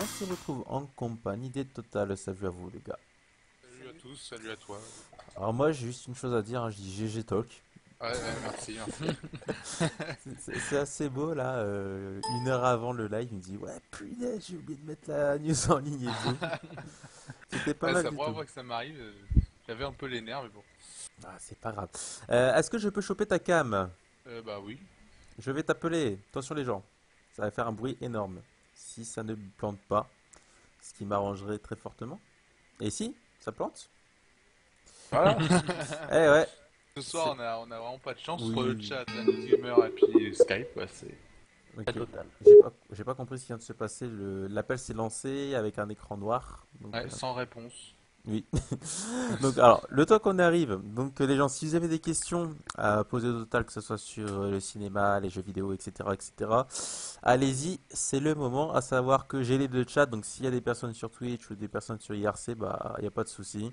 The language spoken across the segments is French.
On se retrouve en compagnie des Total. Salut à vous les gars. Salut à tous, salut à toi. Alors moi j'ai juste une chose à dire, hein, je dis GG Talk. Ouais, ouais, merci, merci. C'est assez beau là, une heure avant le live, il me dit ouais punaise j'ai oublié de mettre la news en ligne et tout. C'était pas Ouais, c'est mal la du première tout. fois que ça m'arrive. J'avais un peu les nerfs, mais bon. Ah c'est pas grave. Est-ce que je peux choper ta cam? Bah oui. Je vais t'appeler. Attention les gens, ça va faire un bruit énorme. Si ça ne plante pas, ce qui m'arrangerait très fortement. Et si, ça plante? Voilà. Eh ouais, Ce c'est... soir, on a vraiment pas de chance Oui, entre le oui, chat, la news gamer et puis Skype. Ouais, c'est oui. la Ok. totale. J'ai pas compris ce qui vient de se passer. L'appel s'est lancé avec un écran noir. Donc, Ouais, sans réponse. oui. Donc, alors, le temps qu'on arrive, donc les gens, si vous avez des questions à poser au total, que ce soit sur le cinéma, les jeux vidéo, etc., etc., allez-y, c'est le moment. À savoir que j'ai les deux chats, donc s'il y a des personnes sur Twitch ou des personnes sur IRC, bah, il n'y a pas de souci.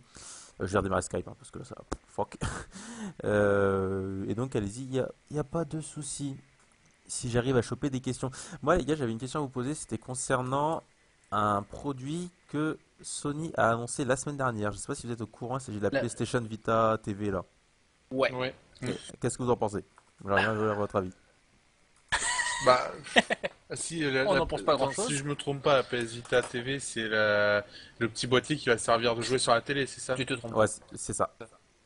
Je vais redémarrer Skype, hein, parce que là, ça, fuck. Et donc, allez-y, y a pas de souci. Si j'arrive à choper des questions. Moi, les gars, j'avais une question à vous poser. C'était concernant un produit que Sony a annoncé la semaine dernière. Je sais pas si vous êtes au courant. Il s'agit de la La- PlayStation Vita TV là. Ouais. Ouais. Mm. Qu'est-ce que vous en pensez? J'aimerais bien avoir votre avis. Bah, si, On n'en pense pas enfin, si grand-chose. je me trompe pas, la PS Vita TV, c'est le petit boîtier qui va servir de jouer sur la télé, c'est ça? Tu te trompes Ouais, pas. c'est ça.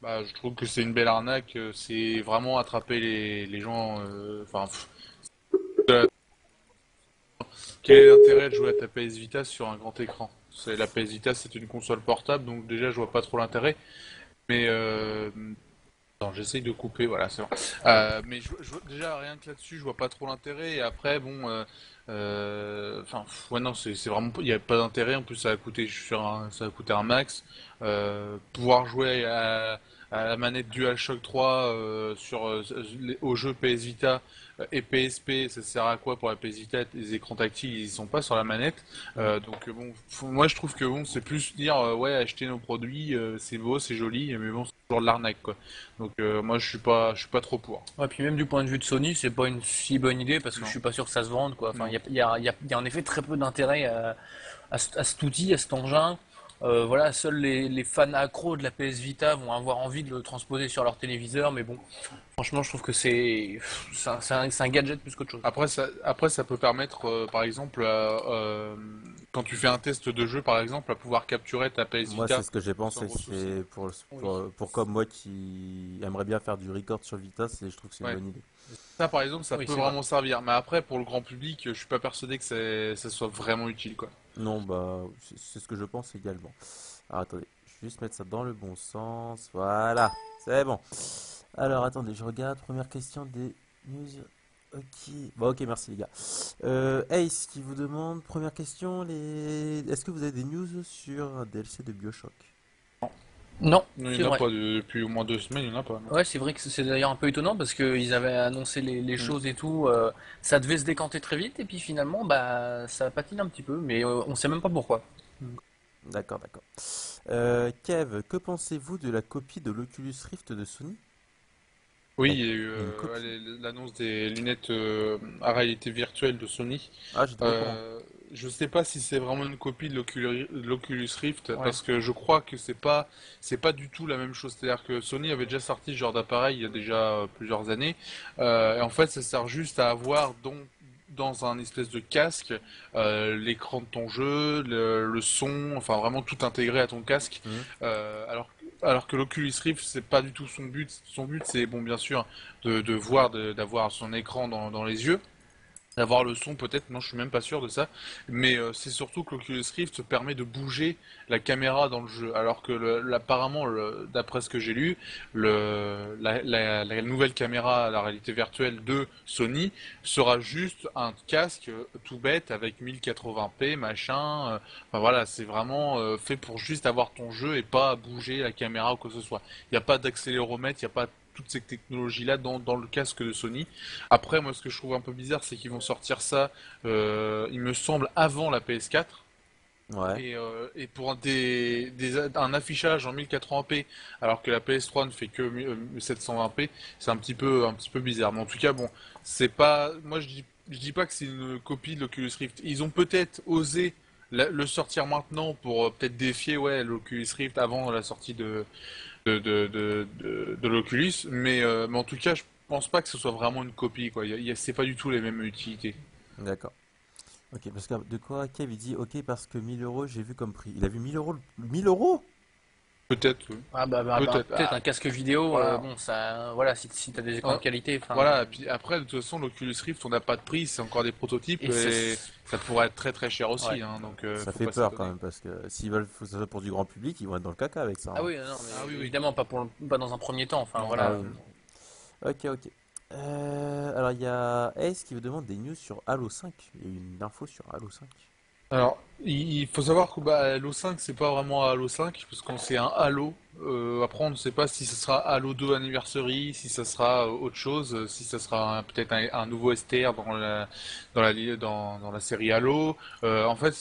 Bah, je trouve que c'est une belle arnaque. C'est vraiment attraper les gens. Enfin, quel est l'intérêt de jouer à ta PS Vita sur un grand écran? La PS Vita, c'est une console portable, donc déjà, je vois pas trop l'intérêt. Mais attends, j'essaye de couper, voilà, c'est bon. Mais déjà, rien que là-dessus, je vois pas trop l'intérêt. Et après, bon, enfin, ouais, non, c'est vraiment, il y a pas d'intérêt. En plus, ça va coûter ça va coûter un max. Pouvoir jouer à la manette DualShock 3 au jeu PS Vita et PSP, ça sert à quoi pour la PS Vita? Les écrans tactiles, ils y sont pas sur la manette. Mm. Bon, moi je trouve que bon, c'est plus dire ouais, acheter nos produits, c'est beau, c'est joli, mais bon, c'est toujours de l'arnaque quoi. Donc moi je suis pas trop pour. Ouais, puis même du point de vue de Sony, c'est pas une si bonne idée parce que je Non, suis pas sûr que ça se vende, quoi. Enfin, non. il y a en effet très peu d'intérêt à cet outil, à cet engin. Voilà, seuls les fans accros de la PS Vita vont avoir envie de le transposer sur leur téléviseur, mais bon, franchement, je trouve que c'est un gadget plus qu'autre chose. Après ça peut permettre, par exemple, quand tu fais un test de jeu, par exemple, à pouvoir capturer ta PS Moi, c'est Vita ce que j'ai sans pensé. gros souci. C'est Oui. pour comme moi qui aimerait bien faire du record sur Vita, je trouve que c'est une Ouais. bonne idée. Ça, par exemple, ça Oui, peut c'est vrai. vraiment servir. Mais après, pour le grand public, je suis pas persuadé que ça soit vraiment utile, quoi. Non, bah, c'est ce que je pense également. Alors, attendez, je vais juste mettre ça dans le bon sens. Voilà, c'est bon. Alors, attendez, je regarde. Première question des news. Ok. Bon, ok, merci les gars. Ace qui vous demande, première question, est-ce que vous avez des news sur un DLC de BioShock? Non, Non, il c'est n'y en a vrai. pas depuis au moins 2 semaines, il n'y en a pas, non. Ouais, c'est vrai que c'est d'ailleurs un peu étonnant parce qu'ils avaient annoncé les Hmm. choses et tout. Ça devait se décanter très vite et puis finalement, bah, ça patine un petit peu, mais on sait même pas pourquoi. D'accord, d'accord. Kev, que pensez-vous de la copie de l'Oculus Rift de Sony? Oui, La- il y a eu Une copie? l'annonce des lunettes à réalité virtuelle de Sony. Ah, j'étais pas au courant. Euh, je sais pas si c'est vraiment une copie de l'Oculus Rift Ouais. parce que je crois que c'est pas du tout la même chose. C'est-à-dire que Sony avait déjà sorti ce genre d'appareil il y a déjà plusieurs années. Et en fait, ça sert juste à avoir dans un espèce de casque l'écran de ton jeu, le son, enfin vraiment tout intégré à ton casque. Hmm. Alors que l'Oculus Rift, c'est pas du tout son but. Son but, c'est bon, bien sûr, de voir, d'avoir son écran dans les yeux. D'avoir le son peut-être, non je suis même pas sûr de ça, mais c'est surtout que l'Oculus Rift permet de bouger la caméra dans le jeu, alors que apparemment, d'après ce que j'ai lu, la nouvelle caméra à la réalité virtuelle de Sony sera juste un casque tout bête avec 1080p machin, enfin voilà, c'est vraiment fait pour juste avoir ton jeu et pas bouger la caméra ou quoi que ce soit. Il n'y a pas d'accéléromètre, il n'y a pas toutes ces technologies-là dans le casque de Sony. Après, moi, ce que je trouve un peu bizarre, c'est qu'ils vont sortir ça, il me semble, avant la PS4. Ouais. Et pour un affichage en 1080p, alors que la PS3 ne fait que 720p, c'est un petit peu bizarre. Mais en tout cas, bon, c'est pas, moi je dis pas que c'est une copie de l'Oculus Rift. Ils ont peut-être osé le sortir maintenant pour peut-être défier ouais, l'Oculus Rift avant la sortie de l'Oculus, mais en tout cas, je pense pas que ce soit vraiment une copie, quoi. C'est pas du tout les mêmes utilités. D'accord. Ok, parce que de quoi Kev il dit ok parce que 1000 € j'ai vu comme prix. Il a vu 1000 € 1000 €? Peut-être, oui. Peut-être. Peut-être un casque vidéo, Voilà. bon, ça, voilà, si t'as des écrans de Hein, qualité, enfin, voilà, et puis après, de toute façon, l'Oculus Rift, on n'a pas de prix, c'est encore des prototypes, et c'est, et ça pourrait être très très cher ouais. aussi, hein, donc Ça faut fait pas peur quand s'étonner. même parce que s'ils veulent que ça soit pour du grand public, ils vont être dans le caca avec ça, Ah hein. oui, non, Ah oui, mais oui. évidemment pas dans un premier temps, enfin, Non, Ah non. voilà. oui. Ok, ok. Alors il y a Ace qui me demande des news sur Halo 5. Il y a eu une info sur Halo 5. Alors, il faut savoir que bah, Halo 5, c'est pas vraiment Halo 5, parce qu'on c'est un Halo. Après, on ne sait pas si ce sera Halo 2 Anniversary, si ça sera autre chose, si ça sera peut-être un nouveau STR dans la série Halo. En fait,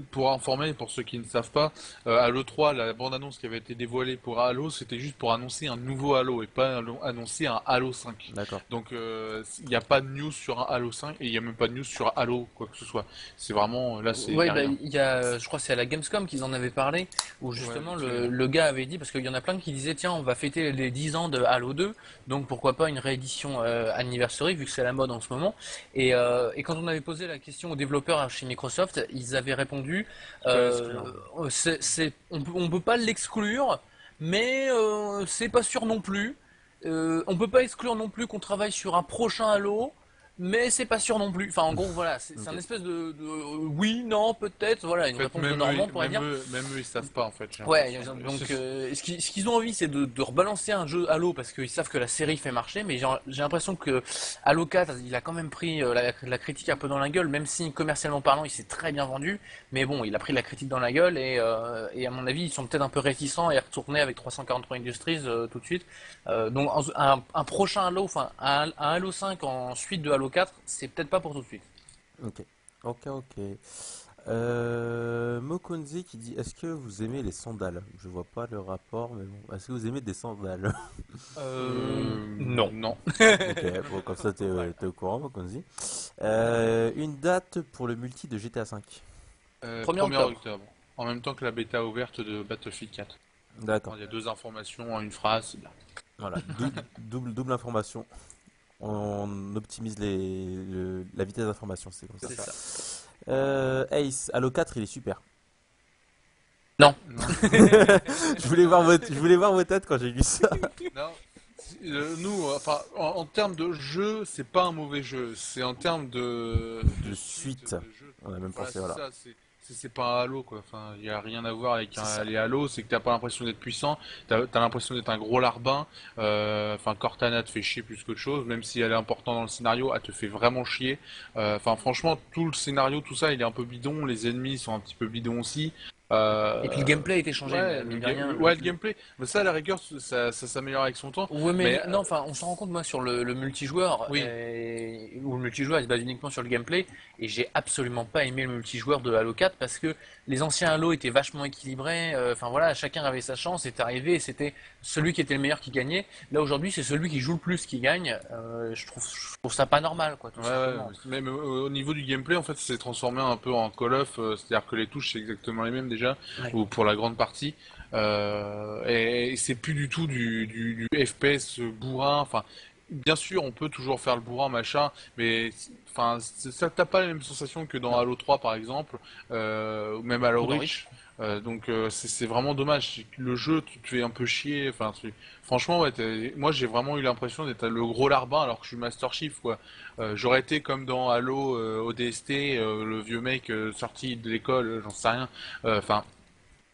pour informer, pour ceux qui ne savent pas, Halo 3, la bande-annonce qui avait été dévoilée pour Halo, c'était juste pour annoncer un nouveau Halo et pas annoncer un Halo 5. D'accord. Donc, il n'y a pas de news sur un Halo 5 et il n'y a même pas de news sur Halo, quoi que ce soit. C'est vraiment, là, il Ouais, n'y a bah, rien. il y a, je crois que c'est à la Gamescom qu'ils en avaient parlé, où Ouais, justement vite fait, hein. le gars avait dit, parce qu'il y en a plein qui disaient, tiens, on va fêter les 10 ans de Halo 2, donc pourquoi pas une réédition anniversary, vu que c'est la mode en ce moment. Et quand on avait posé la question aux développeurs chez Microsoft, ils avaient répondu, Faut pas l'exclure. on peut pas l'exclure, mais c'est pas sûr non plus. On peut pas exclure non plus qu'on travaille sur un prochain Halo. Mais c'est pas sûr non plus. Enfin, en gros, voilà, c'est Ok. un espèce oui, non, peut-être, voilà, En une fait, réponse de Normand pourrait dire. même eux, ils savent pas, en fait, j'ai Ouais, l'impression. donc ce qu'ils ont envie, c'est de rebalancer un jeu Halo parce qu'ils savent que la série fait marcher, mais j'ai l'impression que Halo 4, il a quand même pris la critique un peu dans la gueule, même si commercialement parlant, il s'est très bien vendu, mais bon, il a pris la critique dans la gueule et à mon avis, ils sont peut-être un peu réticents à y retourner avec 343 Industries tout de suite. Donc un prochain Halo, enfin un Halo 5 en suite de Halo 4, c'est peut-être pas pour tout de suite. Ok. Ok, ok. Mokonzi qui dit est-ce que vous aimez les sandales? Je vois pas le rapport, mais bon. Est-ce que vous aimez des sandales? Non. Non. Ok, bon, comme ça Ouais. t'es au courant, Mokonzi. Une date pour le multi de GTA V. 1er 1er octobre. octobre. En même temps que la bêta ouverte de Battlefield 4. D'accord. Il y a deux informations en une phrase, c'est bien. Voilà. Double information. On optimise la vitesse d'information, c'est comme ça. C'est ça. Ace, Halo 4, il est super. Non. Non. Je voulais voir vos têtes quand j'ai lu ça. Non. Nous, enfin, en termes de jeu, c'est pas un mauvais jeu. C'est en termes de De suite suite. de jeu. On a même Voilà, pensé, c'est voilà. ça. C'est pas un Halo, quoi. Enfin, il y a rien à voir avec C'est ça. les Halo. C'est que t'as pas l'impression d'être puissant. T'as l'impression d'être un gros larbin. Enfin, Cortana te fait chier plus qu'autre chose. Même si elle est importante dans le scénario, elle te fait vraiment chier. Enfin, franchement, tout le scénario, tout ça, il est un peu bidon. Les ennemis sont un petit peu bidons aussi. Et puis le gameplay a été changé, Ouais, mine de rien. ouais, le gameplay. Mais ça, à la rigueur, ça s'améliore avec son temps. Ouais, mais Mais non, enfin, on s'en rend compte, moi, sur le multijoueur, oui, où le multijoueur il se base uniquement sur le gameplay, et j'ai absolument pas aimé le multijoueur de Halo 4 parce que les anciens Halo étaient vachement équilibrés, enfin voilà, chacun avait sa chance, c'était arrivé, et c'était celui qui était le meilleur qui gagnait. Là, aujourd'hui, c'est celui qui joue le plus qui gagne. Je trouve ça pas normal, quoi, tout ouais, ouais. simplement. Même au niveau du gameplay, en fait, c'est transformé un peu en Call of. C'est-à-dire que les touches, c'est exactement les mêmes déjà, Ouais. ou pour la grande partie. Et c'est plus du tout du FPS bourrin. Enfin, bien sûr, on peut toujours faire le bourrin, machin, mais enfin, ça t'as pas la même sensation que dans Non. Halo 3, par exemple, ou même Halo Ou dans Reach. Reach. Donc c'est vraiment dommage. C'est que le jeu, tu te fais un peu chier. Enfin, franchement, ouais, moi j'ai vraiment eu l'impression d'être le gros larbin alors que je suis Master Chief, quoi. J'aurais été comme dans Halo ODST, le vieux mec sorti de l'école, j'en sais rien. Enfin,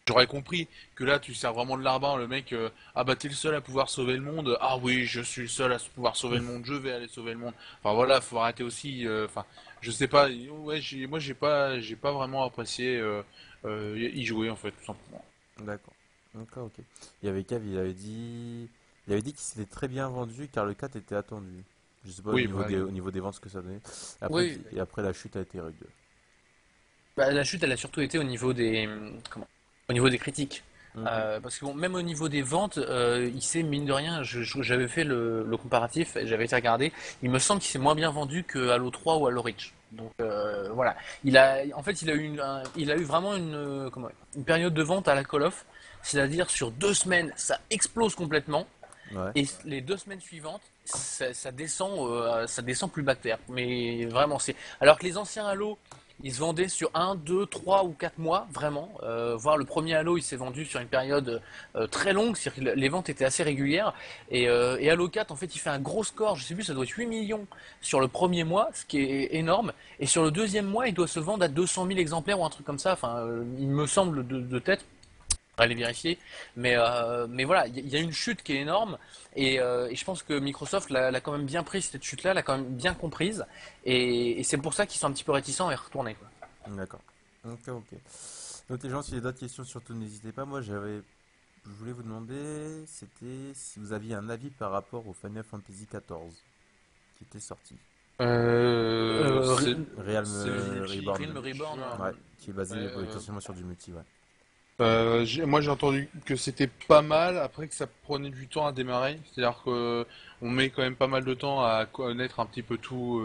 j'aurais compris que là, tu sers vraiment de larbin, le mec. Ah bah t'es le seul à pouvoir sauver le monde. Ah oui, je suis le seul à pouvoir sauver le monde. Je vais aller sauver le monde. Enfin voilà, faut arrêter aussi. Enfin, je sais pas. Ouais, moi j'ai pas vraiment apprécié y jouer en fait, tout simplement. D'accord. Ok, ok. Il y avait Kev, il avait dit qu'il s'était très bien vendu car le 4 était attendu. Je sais pas Oui, bah, au niveau des ventes ce que ça donnait. Oui. Et après la chute a été rude. Bah, la chute, elle a surtout été au niveau au niveau des critiques. Mhm. Parce que bon, même au niveau des ventes, il s'est mine de rien, j'avais fait le comparatif, et j'avais été regarder, il me semble qu'il s'est moins bien vendu que Halo 3 ou Halo Reach. Donc voilà, en fait, il a eu vraiment une période de vente à la Call of, c'est-à-dire sur 2 semaines, ça explose complètement, Ouais. et les 2 semaines suivantes, ça descend plus bas que terre. Mais vraiment, alors que les anciens Halo, ils se vendaient sur 1, 2, 3 ou 4 mois, vraiment. Voire le premier Halo, il s'est vendu sur une période très longue, c'est-à-dire que les ventes étaient assez régulières. Et Halo 4, en fait, il fait un gros score, je sais plus, ça doit être 8 millions sur le premier mois, ce qui est énorme. Et sur le deuxième mois, il doit se vendre à 200 000 exemplaires ou un truc comme ça. Enfin, il me semble de tête. Aller vérifier, mais voilà, il y a une chute qui est énorme et je pense que Microsoft l'a quand même bien pris cette chute-là, l'a quand même bien comprise et c'est pour ça qu'ils sont un petit peu réticents à y retourner, quoi. D'accord. Ok, ok. Donc les gens, si vous avez d'autres questions, surtout n'hésitez pas. Je voulais vous demander, c'était si vous aviez un avis par rapport au Final Fantasy XIV qui était sorti. C'est Realm c'est le multi. Reborn. Realm Reborn, Ouais, qui est basé Euh, essentiellement sur du multi, ouais. Moi j'ai entendu que c'était pas mal, après que ça prenait du temps à démarrer, c'est-à-dire que on met quand même pas mal de temps à connaître un petit peu tout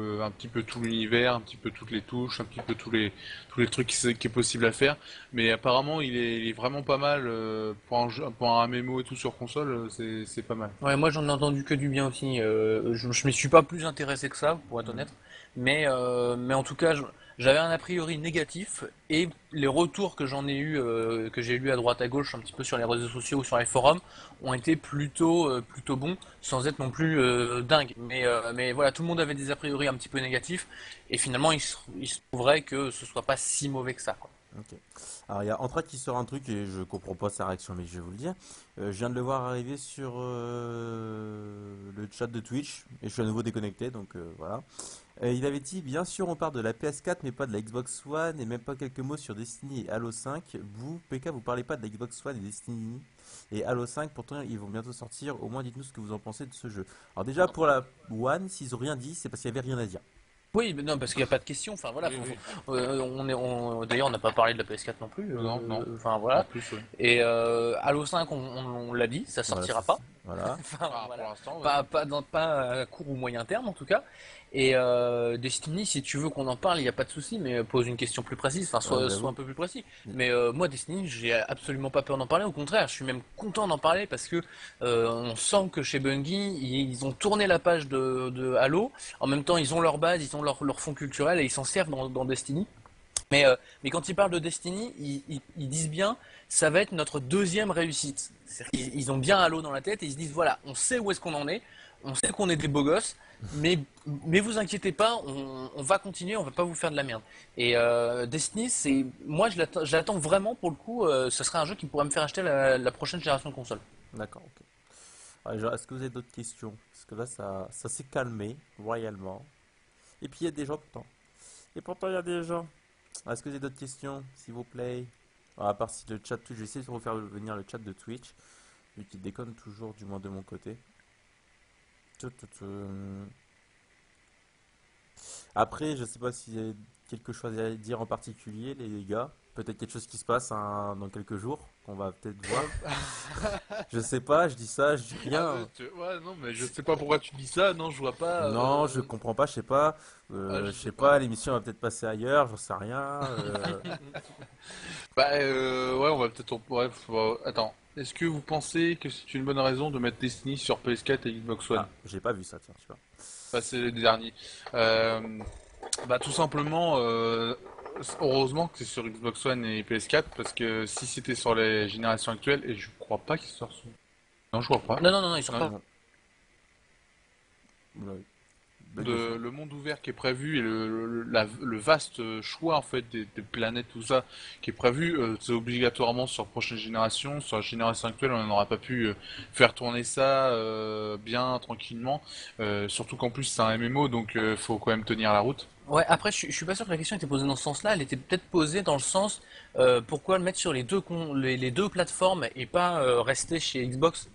l'univers, un petit peu toutes les touches, un petit peu tous les trucs qui est possible à faire. Mais apparemment il est vraiment pas mal pour un MMO et tout sur console, c'est pas mal. Ouais, moi j'en ai entendu que du bien aussi. Je m'y suis pas plus intéressé que ça, pour être Mhm. honnête. Mais en tout cas, j'avais un a priori négatif et les retours que j'en ai eu, que j'ai lu à droite à gauche, un petit peu sur les réseaux sociaux ou sur les forums, ont été plutôt bons, sans être non plus dingues. Mais voilà, tout le monde avait des a priori un petit peu négatifs et finalement il se trouverait que ce soit pas si mauvais que ça, quoi. Ok. Alors il y a Antra qui sort un truc et je comprends pas sa réaction, mais je vais vous le dire. Je viens de le voir arriver sur le chat de Twitch et je suis à nouveau déconnecté, donc voilà. Il avait dit, bien sûr, on parle de la PS4, mais pas de la Xbox One, et même pas quelques mots sur Destiny et Halo 5. Vous, PK, vous parlez pas de la Xbox One et Destiny et Halo 5, pourtant ils vont bientôt sortir. Au moins, dites-nous ce que vous en pensez de ce jeu. Alors déjà, pour la One, s'ils ont rien dit, c'est parce qu'il y avait rien à dire. Oui, mais non, parce qu'il n'y a pas de question. Enfin voilà, Oui, oui. d'ailleurs, on n'a pas parlé de la PS4 non plus. Non, non. Enfin En voilà. plus, ouais. Et Halo 5, on l'a dit, ça Voilà, sortira pas. voilà. Enfin Ah, pour voilà, l'instant, ouais. pas à court ou moyen terme en tout cas. Et Destiny, si tu veux qu'on en parle, il n'y a pas de souci, mais pose une question plus précise. Enfin, sois un J'avoue. peu plus précis. Mais moi, Destiny, j'ai absolument pas peur d'en parler. Au contraire, je suis même content d'en parler parce que on sent que chez Bungie, ils ont tourné la page de Halo. En même temps, ils ont leur base, ils ont leur fond culturel et ils s'en servent dans Destiny. Mais quand ils parlent de Destiny, ils disent bien, ça va être notre deuxième réussite. Ils ont bien Halo dans la tête et ils se disent, voilà, on sait où est-ce qu'on en est, on sait qu'on est des beaux gosses, mais vous inquiétez pas, on va continuer, on va pas vous faire de la merde. Et Destiny, moi je l'attends vraiment pour le coup, ce serait un jeu qui pourrait me faire acheter la prochaine génération de console. D'accord, ok. Est-ce que vous avez d'autres questions? Parce que là, ça s'est calmé royalement. Et puis il y a des gens pourtant. Et pourtant, il y a des gens. Est-ce que vous avez d'autres questions, s'il vous plaît? À part si le chat Twitch, je vais essayer de refaire venir le chat de Twitch, vu qu'il déconne toujours, du moins de mon côté. Tout, tout, tout. Après, je sais pas s'il y a quelque chose à dire en particulier, les gars. Peut-être quelque chose qui se passe dans quelques jours, qu'on va peut-être voir. Je sais pas, je dis ça, je dis Ah ouais, rien. ouais, non, mais je sais pas pourquoi tu dis ça, non, je vois pas. Non, je comprends pas, je sais pas. Je Je sais sais pas, pas. l'émission va peut-être passer ailleurs, j'en sais rien. Bah, ouais, on va peut-être. Ouais, attends. Est-ce que vous pensez que c'est une bonne raison de mettre Destiny sur PS4 et Xbox One? Ah, j'ai pas vu ça, tiens, tu vois. Bah, c'est les derniers. Euh, Bah, tout simplement, heureusement que c'est sur Xbox One et PS4, parce que si c'était sur les générations actuelles, et je crois pas qu'il sort sur. Non, je crois pas. Non, non, non, non, ils sont Non, pas. Non. Ouais. Bug de son. le monde ouvert qui est prévu et le vaste choix en fait des planètes, tout ça qui est prévu, c'est obligatoirement sur la prochaine génération. Sur la génération actuelle, on n'aura pas pu faire tourner ça bien tranquillement. Surtout qu'en plus c'est un MMO, donc faut quand même tenir la route. Ouais, après, je suis pas sûr que la question était posée dans ce sens-là. Elle était peut-être posée dans le sens pourquoi le mettre sur les deux plateformes et pas rester chez Xbox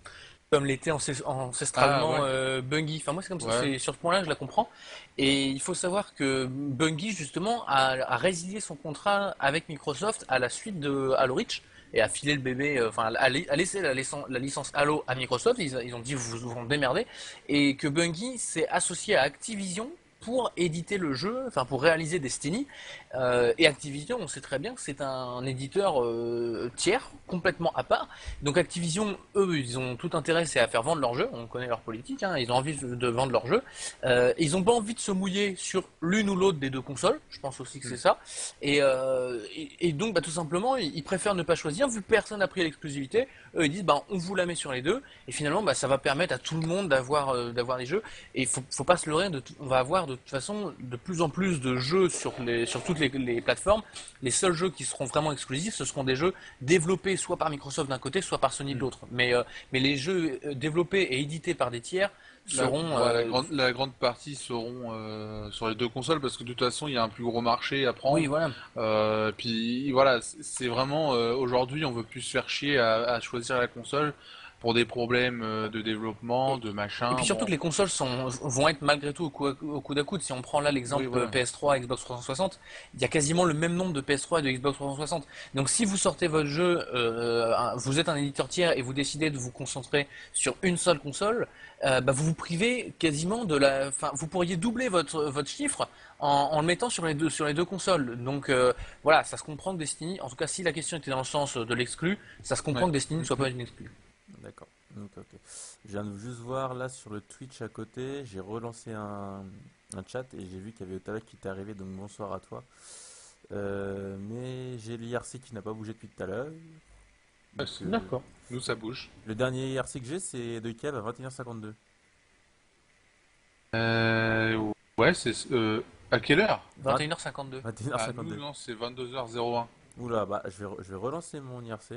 comme l'était Ah ancestralement ouais, Bungie. Enfin, moi, c'est comme ça, ouais. c'est sur ce point-là que je la comprends. Et il faut savoir que Bungie, justement, a résilié son contrat avec Microsoft à la suite de Halo Reach et a filé le bébé, enfin, a laissé la licence Halo à Microsoft. Ils ont dit, vous vous en démerdez. Et que Bungie s'est associé à Activision pour éditer le jeu, enfin pour réaliser Destiny. Et Activision, on sait très bien que c'est un éditeur tiers, complètement à part. Donc Activision, eux, ils ont tout intérêt, c'est à faire vendre leur jeu. On connaît leur politique, hein, ils ont envie de vendre leur jeu. Ils n'ont pas envie de se mouiller sur l'une ou l'autre des deux consoles. Je pense aussi que c'est ça. Et donc, tout simplement, ils préfèrent ne pas choisir, vu que personne n'a pris l'exclusivité. Eux, ils disent, on vous la met sur les deux. Et finalement, ça va permettre à tout le monde d'avoir les jeux. Et faut pas se leurrer, on va avoir de toute façon de plus en plus de jeux sur toutes les plateformes. Les seuls jeux qui seront vraiment exclusifs, ce seront des jeux développés soit par Microsoft d'un côté, soit par Sony de l'autre. Mais les jeux développés et édités par des tiers seront... La grande partie seront sur les deux consoles parce que de toute façon il y a un plus gros marché à prendre. Oui, voilà. Puis voilà, c'est vraiment aujourd'hui on veut plus se faire chier à choisir la console pour des problèmes de développement, de machin. Et puis surtout Bon. que les consoles vont être malgré tout au coude à coude. Si on prend là l'exemple Oui, voilà. PS3, Xbox 360, il y a quasiment le même nombre de PS3 et de Xbox 360. Donc si vous sortez votre jeu, vous êtes un éditeur tiers et vous décidez de vous concentrer sur une seule console, vous vous privez quasiment enfin, vous pourriez doubler votre chiffre en le mettant sur les deux consoles. Donc voilà, ça se comprend que Destiny, en tout cas si la question était dans le sens de l'exclu, ça se comprend Ouais. que Destiny ne soit pas une exclue. D'accord. Donc, ok. Je viens de juste voir là sur le Twitch à côté, j'ai relancé un chat et j'ai vu qu'il y avait Ottawa qui était arrivé, donc bonsoir à toi. Mais j'ai l'IRC qui n'a pas bougé depuis tout à l'heure. Donc, D'accord. Nous ça bouge. le dernier IRC que j'ai, c'est de Kiev à 21h52. Ouais, c'est à quelle heure? 21h52. Ah, nous 21h52. non, c'est 22h01. Oula, je vais relancer mon IRC.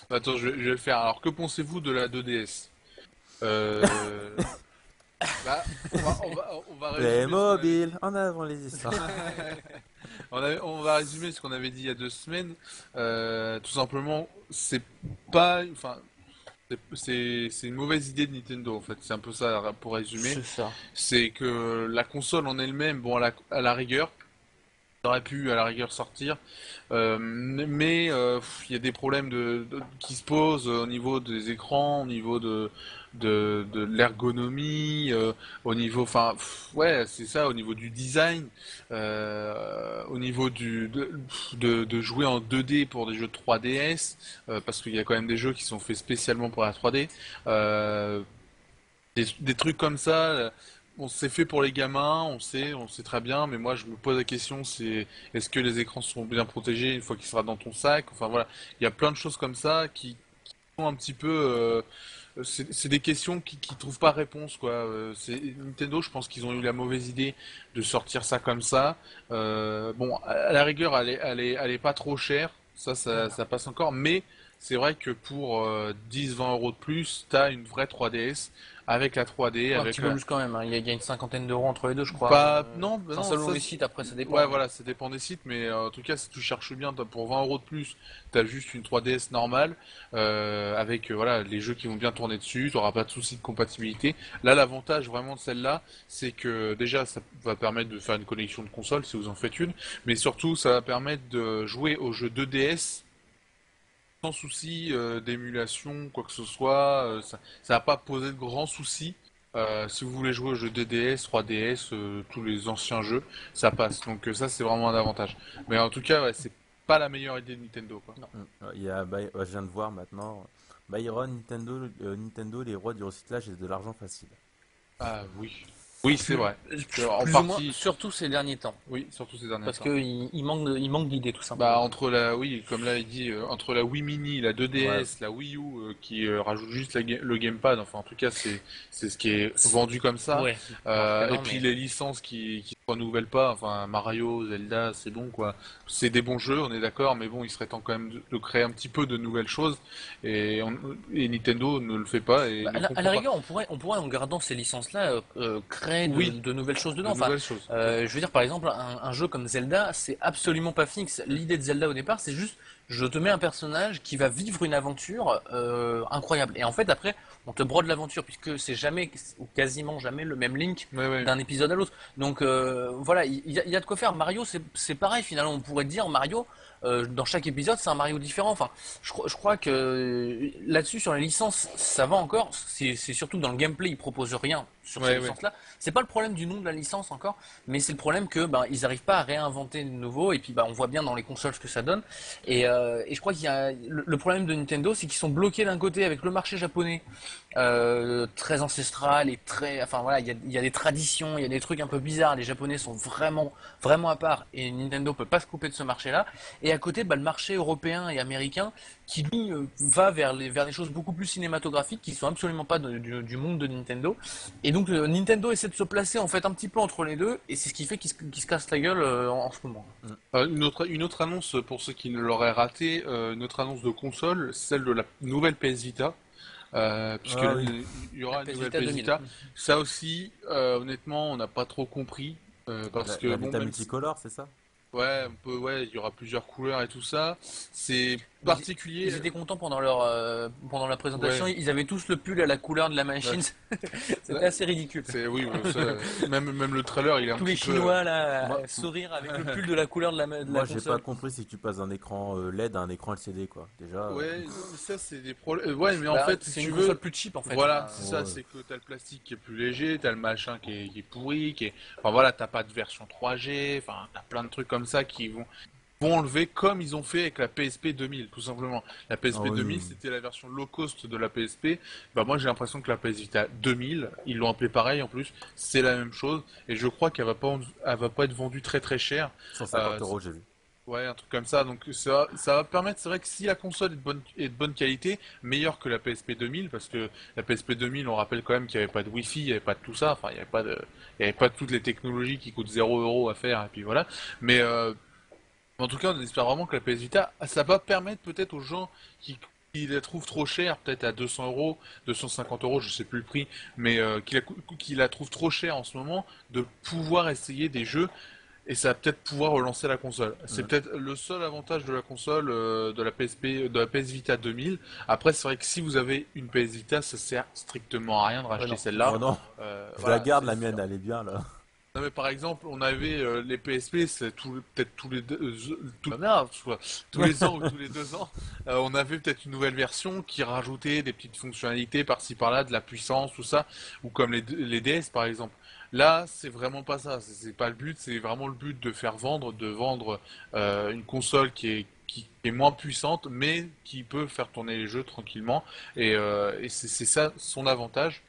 Attends, je vais le faire. Alors, que pensez-vous de la 2DS? Euh... on va résumer Les ce qu'on avait- mobiles, en avant les histoires. on va résumer ce qu'on avait dit il y a 2 semaines. Tout simplement, c'est pas, enfin, c'est une mauvaise idée de Nintendo en fait. C'est un peu ça pour résumer. C'est ça. C'est que la console en elle-même, bon, à la rigueur, ça aurait pu à la rigueur sortir, mais il y a des problèmes qui se posent au niveau des écrans, au niveau de l'ergonomie, au niveau, enfin, ouais, c'est ça, au niveau du design, au niveau de jouer en 2D pour des jeux de 3DS, parce qu'il y a quand même des jeux qui sont faits spécialement pour la 3D. euh, des trucs comme ça, c'est fait pour les gamins, on sait très bien, mais moi je me pose la question, c'est est-ce que les écrans sont bien protégés une fois qu'il sera dans ton sac? Enfin voilà, il y a plein de choses comme ça qui sont un petit peu, c'est des questions qui trouvent pas réponse quoi. Nintendo, je pense qu'ils ont eu la mauvaise idée de sortir ça comme ça. Bon, à la rigueur, elle est pas trop chère, ça passe encore, mais c'est vrai que pour 10-20 euros de plus, t'as une vraie 3DS avec la 3D, Un avec petit peu plus quand même, hein. Il y a une cinquantaine d'euros entre les deux, je crois. pas non, bah Enfin, non, selon ça, les sites, après ça dépend. ouais voilà, ça dépend des sites, mais en tout cas si tu cherches bien, pour 20 euros de plus, t'as juste une 3DS normale avec voilà les jeux qui vont bien tourner dessus, t'auras pas de souci de compatibilité. Là l'avantage vraiment de celle-là, c'est que déjà ça va permettre de faire une connexion de console si vous en faites une, mais surtout ça va permettre de jouer aux jeux 2DS sans souci d'émulation, quoi que ce soit. Ça va pas poser de grands soucis. Si vous voulez jouer aux jeux 2DS, 3DS, tous les anciens jeux, ça passe. Donc ça, c'est vraiment un avantage. Mais en tout cas, ouais, c'est pas la meilleure idée de Nintendo, quoi. Il y a, ouais, je viens de voir maintenant. Byron, Nintendo, les rois du recyclage et de l'argent facile. Ah oui. Oui, c'est vrai. En Plus ou moins, partie, surtout ces derniers temps. oui, surtout ces derniers Parce temps. qu'il manque d'idées, tout Bah simplement. entre oui, comme là il dit, entre la Wii Mini, la 2DS, la Wii U, qui rajoute juste le gamepad, enfin en tout cas c'est ce qui est vendu comme ça. Ouais. Et Non, puis mais- les licences qui se renouvellent pas, enfin Mario, Zelda, c'est bon quoi. C'est des bons jeux, on est d'accord, mais bon, il serait temps quand même de créer un petit peu de nouvelles choses, et, et Nintendo ne le fait pas et ne À comprend la pas. rigueur, on pourrait en gardant ces licences-là, créer Oui, de nouvelles choses de dedans. Enfin, nouvelles choses. je veux dire, par exemple, un jeu comme Zelda, c'est absolument pas fixe. L'idée de Zelda au départ, c'est juste je te mets un personnage qui va vivre une aventure incroyable. Et en fait, après, on te brode l'aventure, puisque c'est jamais, ou quasiment jamais, le même Link Ouais, ouais. d'un épisode à l'autre. Donc voilà, il y a de quoi faire. Mario, c'est pareil, finalement, on pourrait dire Mario, dans chaque épisode, c'est un Mario différent. Enfin, je crois que là-dessus, sur les licences, ça va encore. C'est surtout dans le gameplay, ils proposent rien sur ces Ouais, ouais. licences-là. C'est pas le problème du nom de la licence encore, mais c'est le problème que ben, ils arrivent pas à réinventer de nouveau. Et puis ben, on voit bien dans les consoles ce que ça donne. Et je crois qu'il y a le problème de Nintendo, c'est qu'ils sont bloqués d'un côté avec le marché japonais, très ancestral et très, enfin voilà, il y a des traditions, il y a des trucs un peu bizarres. Les Japonais sont vraiment à part, et Nintendo peut pas se couper de ce marché-là. Et à côté, bah, le marché européen et américain qui lui va vers des choses beaucoup plus cinématographiques qui sont absolument pas du monde de Nintendo. Et donc Nintendo essaie de se placer en fait un petit peu entre les deux, et c'est ce qui fait qu'il se casse la gueule en ce moment. Une autre annonce pour ceux qui ne l'auraient raté, une autre annonce de console, celle de la nouvelle PS Vita. Puisque Ah oui. il y La aura une PS nouvelle Vita PS 2000. Vita. Ça aussi, honnêtement, on n'a pas trop compris. Parce que La bon, Vita même si, multicolore, c'est ça? ouais, ouais, il y aura plusieurs couleurs et tout ça. C'est Ils, particulier. ils étaient contents pendant la présentation. Ouais, Ils avaient tous le pull à la couleur de la ouais. machine. Là, C'était assez ridicule. c'est oui, même le trailer, il est un Tous les petit peu. Chinois là, Moi, à sourire avec le pull de la couleur de la moi j'ai pas console. compris si tu passes d'un écran LED à un écran LCD, quoi. Déjà. Ouais, non, mais ça c'est des problèmes. Ouais, mais en Bah, fait, si c'est tu une console veux, plus cheap en fait, voilà, hein. c'est ça, Ouais. c'est que t'as le plastique qui est plus léger, t'as le machin qui est pourri, enfin voilà, t'as pas de version 3G, enfin t'as plein de trucs comme ça qui vont enlever comme ils ont fait avec la PSP 2000, tout simplement. La Ah PSP oui, 2000, oui. c'était la version low cost de la PSP. Bah moi j'ai l'impression que la PS Vita 2000, ils l'ont appelé pareil en plus, c'est la même chose, et je crois elle va pas être vendue très très cher. 150 Euh, euros, j'ai vu. Ouais, un truc comme ça. Donc ça va permettre, c'est vrai que si la console est de bonne qualité, meilleure que la PSP 2000, parce que la PSP 2000, on rappelle quand même qu'il n'y avait pas de Wi-Fi, il n'y avait pas de tout ça, enfin il y avait pas toutes les technologies qui coûtent 0 € à faire, et puis voilà. Mais en tout cas, on espère vraiment que la PS Vita, ça va permettre peut-être aux gens qui la trouvent trop chère, peut-être à 200 €, 250 €, je sais plus le prix, mais qui la trouvent trop chère en ce moment, de pouvoir essayer des jeux et ça va peut-être pouvoir relancer la console. C'est Mm. peut-être le seul avantage de la console de la PSP, de la PS Vita 2000. Après, c'est vrai que si vous avez une PS Vita, ça sert strictement à rien de racheter Non. celle-là. Oh non, je la Voilà, garde, c'est la mienne, sûr. elle est bien là. Non mais par exemple, on avait les PSP, c'est peut-être tous les deux, merde, tous les ans ou tous les 2 ans, on avait peut-être une nouvelle version qui rajoutait des petites fonctionnalités par-ci par-là, de la puissance, tout ça, ou comme les DS par exemple. Là, c'est vraiment pas ça, c'est pas le but, c'est vraiment le but de vendre une console qui est moins puissante, mais qui peut faire tourner les jeux tranquillement, et c'est ça son avantage.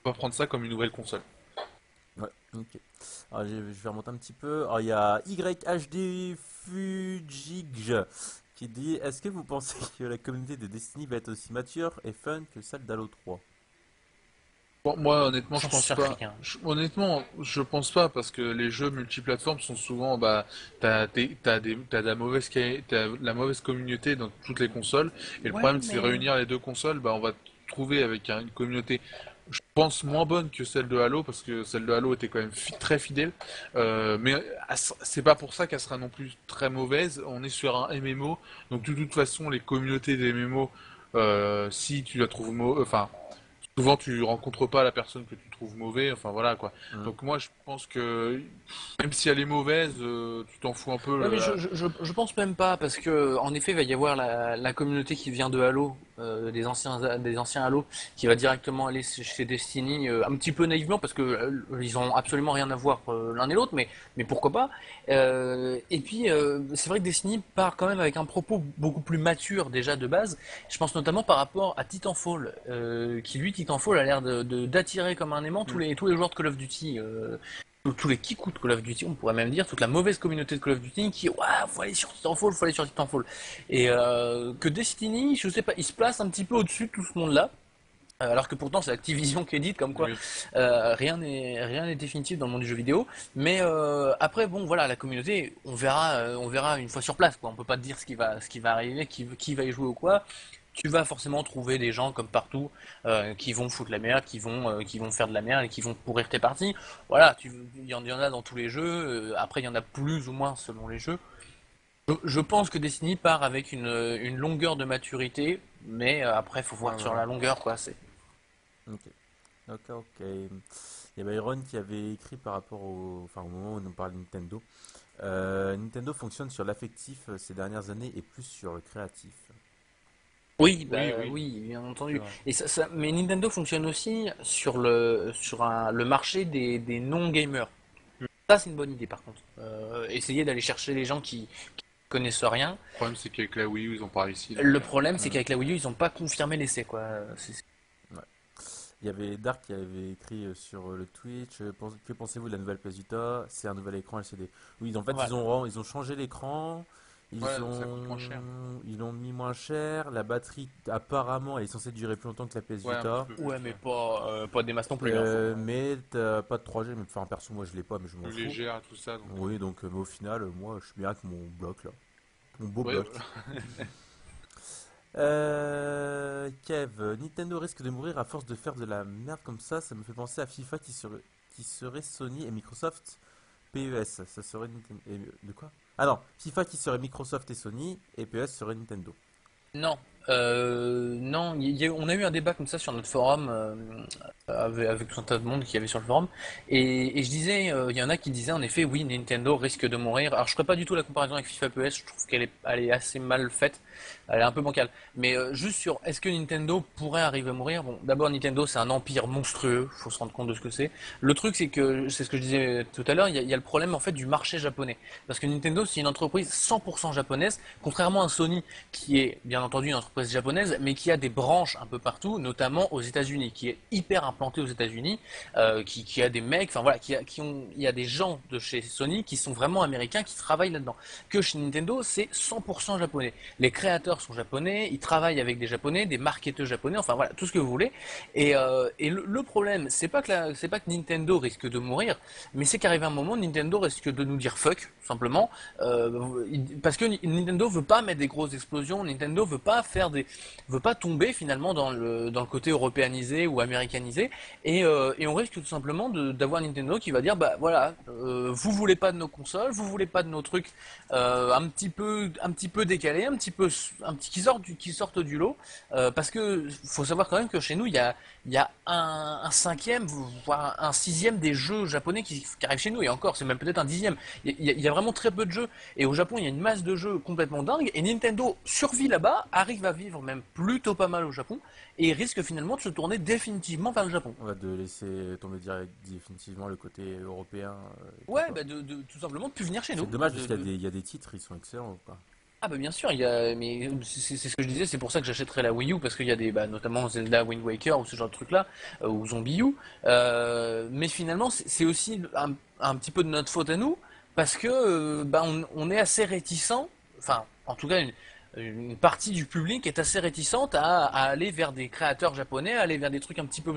On va prendre ça comme une nouvelle console. Ouais, ok. Alors, je vais remonter un petit peu. Alors, il y a YHD Fujigj qui dit: Est-ce que vous pensez que la communauté de Destiny va être aussi mature et fun que celle d'Halo 3? Bon, moi, honnêtement, je J'en pense sais pas. rien. Honnêtement, je pense pas parce que les jeux multiplateformes sont souvent, bah, t'as de la t'as de la mauvaise communauté dans toutes les consoles. Et le Ouais, problème, c'est mais réunir les deux consoles, bah, on va trouver avec une communauté, je pense, moins bonne que celle de Halo parce que celle de Halo était quand même très fidèle. Mais c'est pas pour ça qu'elle sera non plus très mauvaise. On est sur un MMO, donc de toute façon, les communautés des MMO, si tu la trouves enfin souvent tu rencontres pas la personne que tu trouves mauvais, enfin voilà quoi. Hmm. Donc moi je pense que même si elle est mauvaise, tu t'en fous un peu. ouais, mais je pense même pas, parce que en effet, il va y avoir la communauté qui vient de Halo, des anciens Halo, qui va directement aller chez Destiny, un petit peu naïvement, parce que ils ont absolument rien à voir l'un et l'autre, mais pourquoi pas. Et puis, c'est vrai que Destiny part quand même avec un propos beaucoup plus mature déjà de base. Je pense notamment par rapport à Titanfall, qui lui, Titanfall a l'air d'attirer comme un aimant Hmm. tous les joueurs de Call of Duty. Tous les kikous de Call of Duty, on pourrait même dire, toute la mauvaise communauté de Call of Duty qui, ouah, faut aller sur Titanfall, faut aller sur Titanfall. Et que Destiny, je sais pas, il se place un petit peu au-dessus de tout ce monde-là. Alors que pourtant c'est Activision qui édite, comme quoi Oui. rien n'est définitif dans le monde du jeu vidéo. Mais après bon voilà, la communauté, on verra une fois sur place, quoi. On peut pas te dire ce qui va arriver, qui va y jouer ou quoi. Tu vas forcément trouver des gens comme partout qui vont foutre la merde, qui vont faire de la merde et qui vont pourrir tes parties. Voilà, il y en a dans tous les jeux. Après il y en a plus ou moins selon les jeux. Je pense que Destiny part avec une longueur de maturité, mais après, il faut Ouais, voir ouais, sur ouais. la longueur, quoi. C'est... Ok. Ok, ok. Il y a Byron qui avait écrit par rapport enfin, au moment où on nous parle de Nintendo. Nintendo fonctionne sur l'affectif ces dernières années et plus sur le créatif. Oui, Oui, bah oui, oui, bien c'est entendu. vrai. Et mais Nintendo fonctionne aussi sur le marché des non-gamers. Ça, c'est une bonne idée, par contre. Essayer d'aller chercher les gens qui connaissent rien. Le problème, c'est qu'avec la Wii U, ils ont pas réussi, donc... Le problème, c'est Hmm, qu'avec la Wii U, ils n'ont pas confirmé l'essai, quoi. ouais. Il y avait Dark qui avait écrit sur le Twitch. Que pensez-vous de la nouvelle PS Vita? C'est un nouvel écran LCD. Oui, en fait, Voilà. ils ont changé l'écran. Voilà, donc ça coûte moins cher. Ils l'ont mis moins cher. La batterie, apparemment, elle est censée durer plus longtemps que la PS Ouais, un petit Vita. peu plus, Ouais, mais ouais. pas des masses non plus, hein, Mais t'as pas de 3G. Mais enfin, perso, moi, je l'ai pas, mais je m'en Plus fous. légère et tout ça, donc... Oui, donc, mais au final, moi, je suis bien avec mon bloc là. Mon beau Ouais, bloc. voilà. Kev, Nintendo risque de mourir à force de faire de la merde comme ça. Ça me fait penser à FIFA qui serait Sony et Microsoft PES. Ça serait Nintendo. De quoi? Ah non, FIFA qui serait Microsoft et Sony et PES serait Nintendo. Non, non, on a eu un débat comme ça sur notre forum avec tout un tas de monde qui y avait sur le forum, et je disais, il y en a qui disaient en effet, oui, Nintendo risque de mourir. Alors je ferai pas du tout la comparaison avec FIFA PS, je trouve elle est assez mal faite, elle est un peu bancale. Mais juste sur, est-ce que Nintendo pourrait arriver à mourir? Bon, d'abord Nintendo c'est un empire monstrueux, faut se rendre compte de ce que c'est. Le truc c'est que, c'est ce que je disais tout à l'heure, il y a le problème en fait du marché japonais, parce que Nintendo c'est une entreprise 100% japonaise, contrairement à Sony qui est bien entendu une entreprise japonaise, mais qui a des branches un peu partout, notamment aux États-Unis, qui est hyper implantée aux États-Unis, qui a des mecs, enfin voilà, il y a des gens de chez Sony qui sont vraiment américains qui travaillent là-dedans. Que chez Nintendo, c'est 100% japonais. Les créateurs sont japonais, ils travaillent avec des japonais, des marketeurs japonais, enfin voilà, tout ce que vous voulez. Et le problème, c'est pas que Nintendo risque de mourir, mais c'est qu'arrive un moment, Nintendo risque de nous dire fuck, simplement, parce que Nintendo veut pas mettre des grosses explosions, Nintendo veut pas tomber finalement dans le côté européanisé ou américanisé, et on risque tout simplement d'avoir Nintendo qui va dire bah voilà, vous voulez pas de nos consoles, vous voulez pas de nos trucs un petit peu décalés, qui sortent du lot, parce que faut savoir quand même que chez nous il y a un cinquième voire un sixième des jeux japonais qui arrivent chez nous, et encore c'est même peut-être un dixième. Il y a vraiment très peu de jeux. Et au Japon, il y a une masse de jeux complètement dingue. Et Nintendo survit là-bas, arrive à vivre même plutôt pas mal au Japon, et risque finalement de se tourner définitivement vers le Japon. On va de laisser tomber définitivement le côté européen et tout Ouais, quoi. bah de tout simplement de plus venir chez C'est nous. dommage parce qu'il y a des titres, ils sont excellents quoi. Ah bah bien sûr, mais c'est ce que je disais, c'est pour ça que j'achèterais la Wii U, parce qu'il y a des, bah, notamment Zelda Wind Waker ou ce genre de truc là, ou Zombie U. Mais finalement, c'est aussi un petit peu de notre faute à nous, parce que bah, on est assez réticent, enfin en tout cas une partie du public est assez réticente à aller vers des créateurs japonais, à aller vers des trucs un petit peu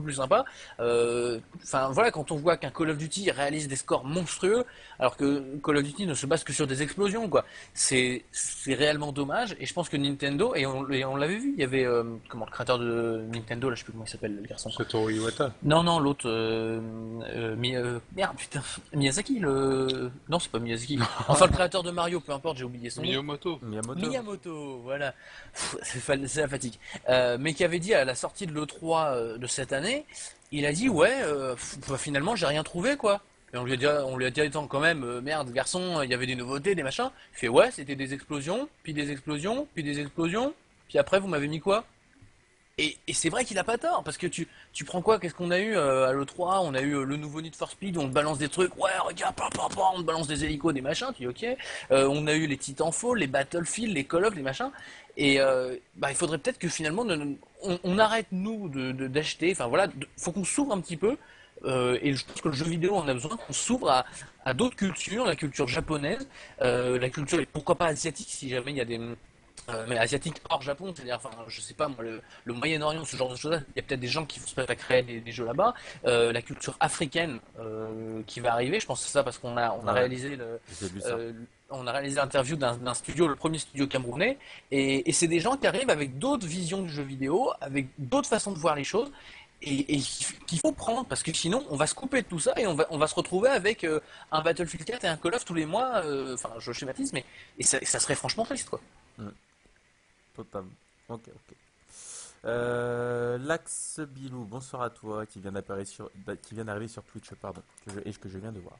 plus sympas. Enfin voilà, quand on voit qu'un Call of Duty réalise des scores monstrueux, alors que Call of Duty ne se base que sur des explosions, quoi. C'est réellement dommage, et je pense que Nintendo, et on l'avait vu, il y avait comment, le créateur de Nintendo, là je sais plus comment il s'appelle le garçon. Satoru Iwata. Non, non, l'autre, merde, putain, Miyazaki, non, c'est pas Miyazaki. Enfin, le créateur de Mario, peu importe, j'ai oublié son nom. Miyamoto. Miyamoto. Miyamoto, voilà. C'est la fatigue. Mais qui avait dit à la sortie de l'E3 de cette année, il a dit ouais, bah, finalement j'ai rien trouvé quoi. Et on lui a dit attends, quand même, merde garçon, il y avait des nouveautés, des machins. Il fait ouais, c'était des explosions, puis des explosions, puis des explosions, puis après vous m'avez mis quoi? Et c'est vrai qu'il a pas tort, parce que tu prends quoi? Qu'est-ce qu'on a eu à l'E3? On a eu le nouveau Need for Speed, où on te balance des trucs, ouais, regarde, on te balance des hélicos, des machins, tu dis ok. On a eu les Titanfall, les Battlefield, les Call of, les machins. Et bah, il faudrait peut-être que finalement, on arrête, nous, d'acheter, enfin voilà, faut qu'on s'ouvre un petit peu. Et je pense que le jeu vidéo, on a besoin qu'on s'ouvre à d'autres cultures, la culture japonaise, la culture, et pourquoi pas asiatique, si jamais il y a des mais asiatique hors Japon, c'est-à-dire, enfin, je sais pas, moi, le Moyen-Orient, ce genre de choses-là, il y a peut-être des gens qui vont se mettre à créer des jeux là-bas. La culture africaine qui va arriver, je pense que c'est ça parce on a Ouais, réalisé j'ai lu ça. euh, on a réalisé l'interview d'un studio, le premier studio camerounais, et c'est des gens qui arrivent avec d'autres visions du jeu vidéo, avec d'autres façons de voir les choses. qu'il faut prendre parce que sinon on va se couper de tout ça et on va se retrouver avec un Battlefield 4 et un Call of tous les mois. Enfin, je schématise, mais ça serait franchement triste quoi. Hmm, totalement. Ok, ok. Lax Bilou, bonsoir à toi, qui vient d'arriver sur Twitch, pardon, que je viens de voir.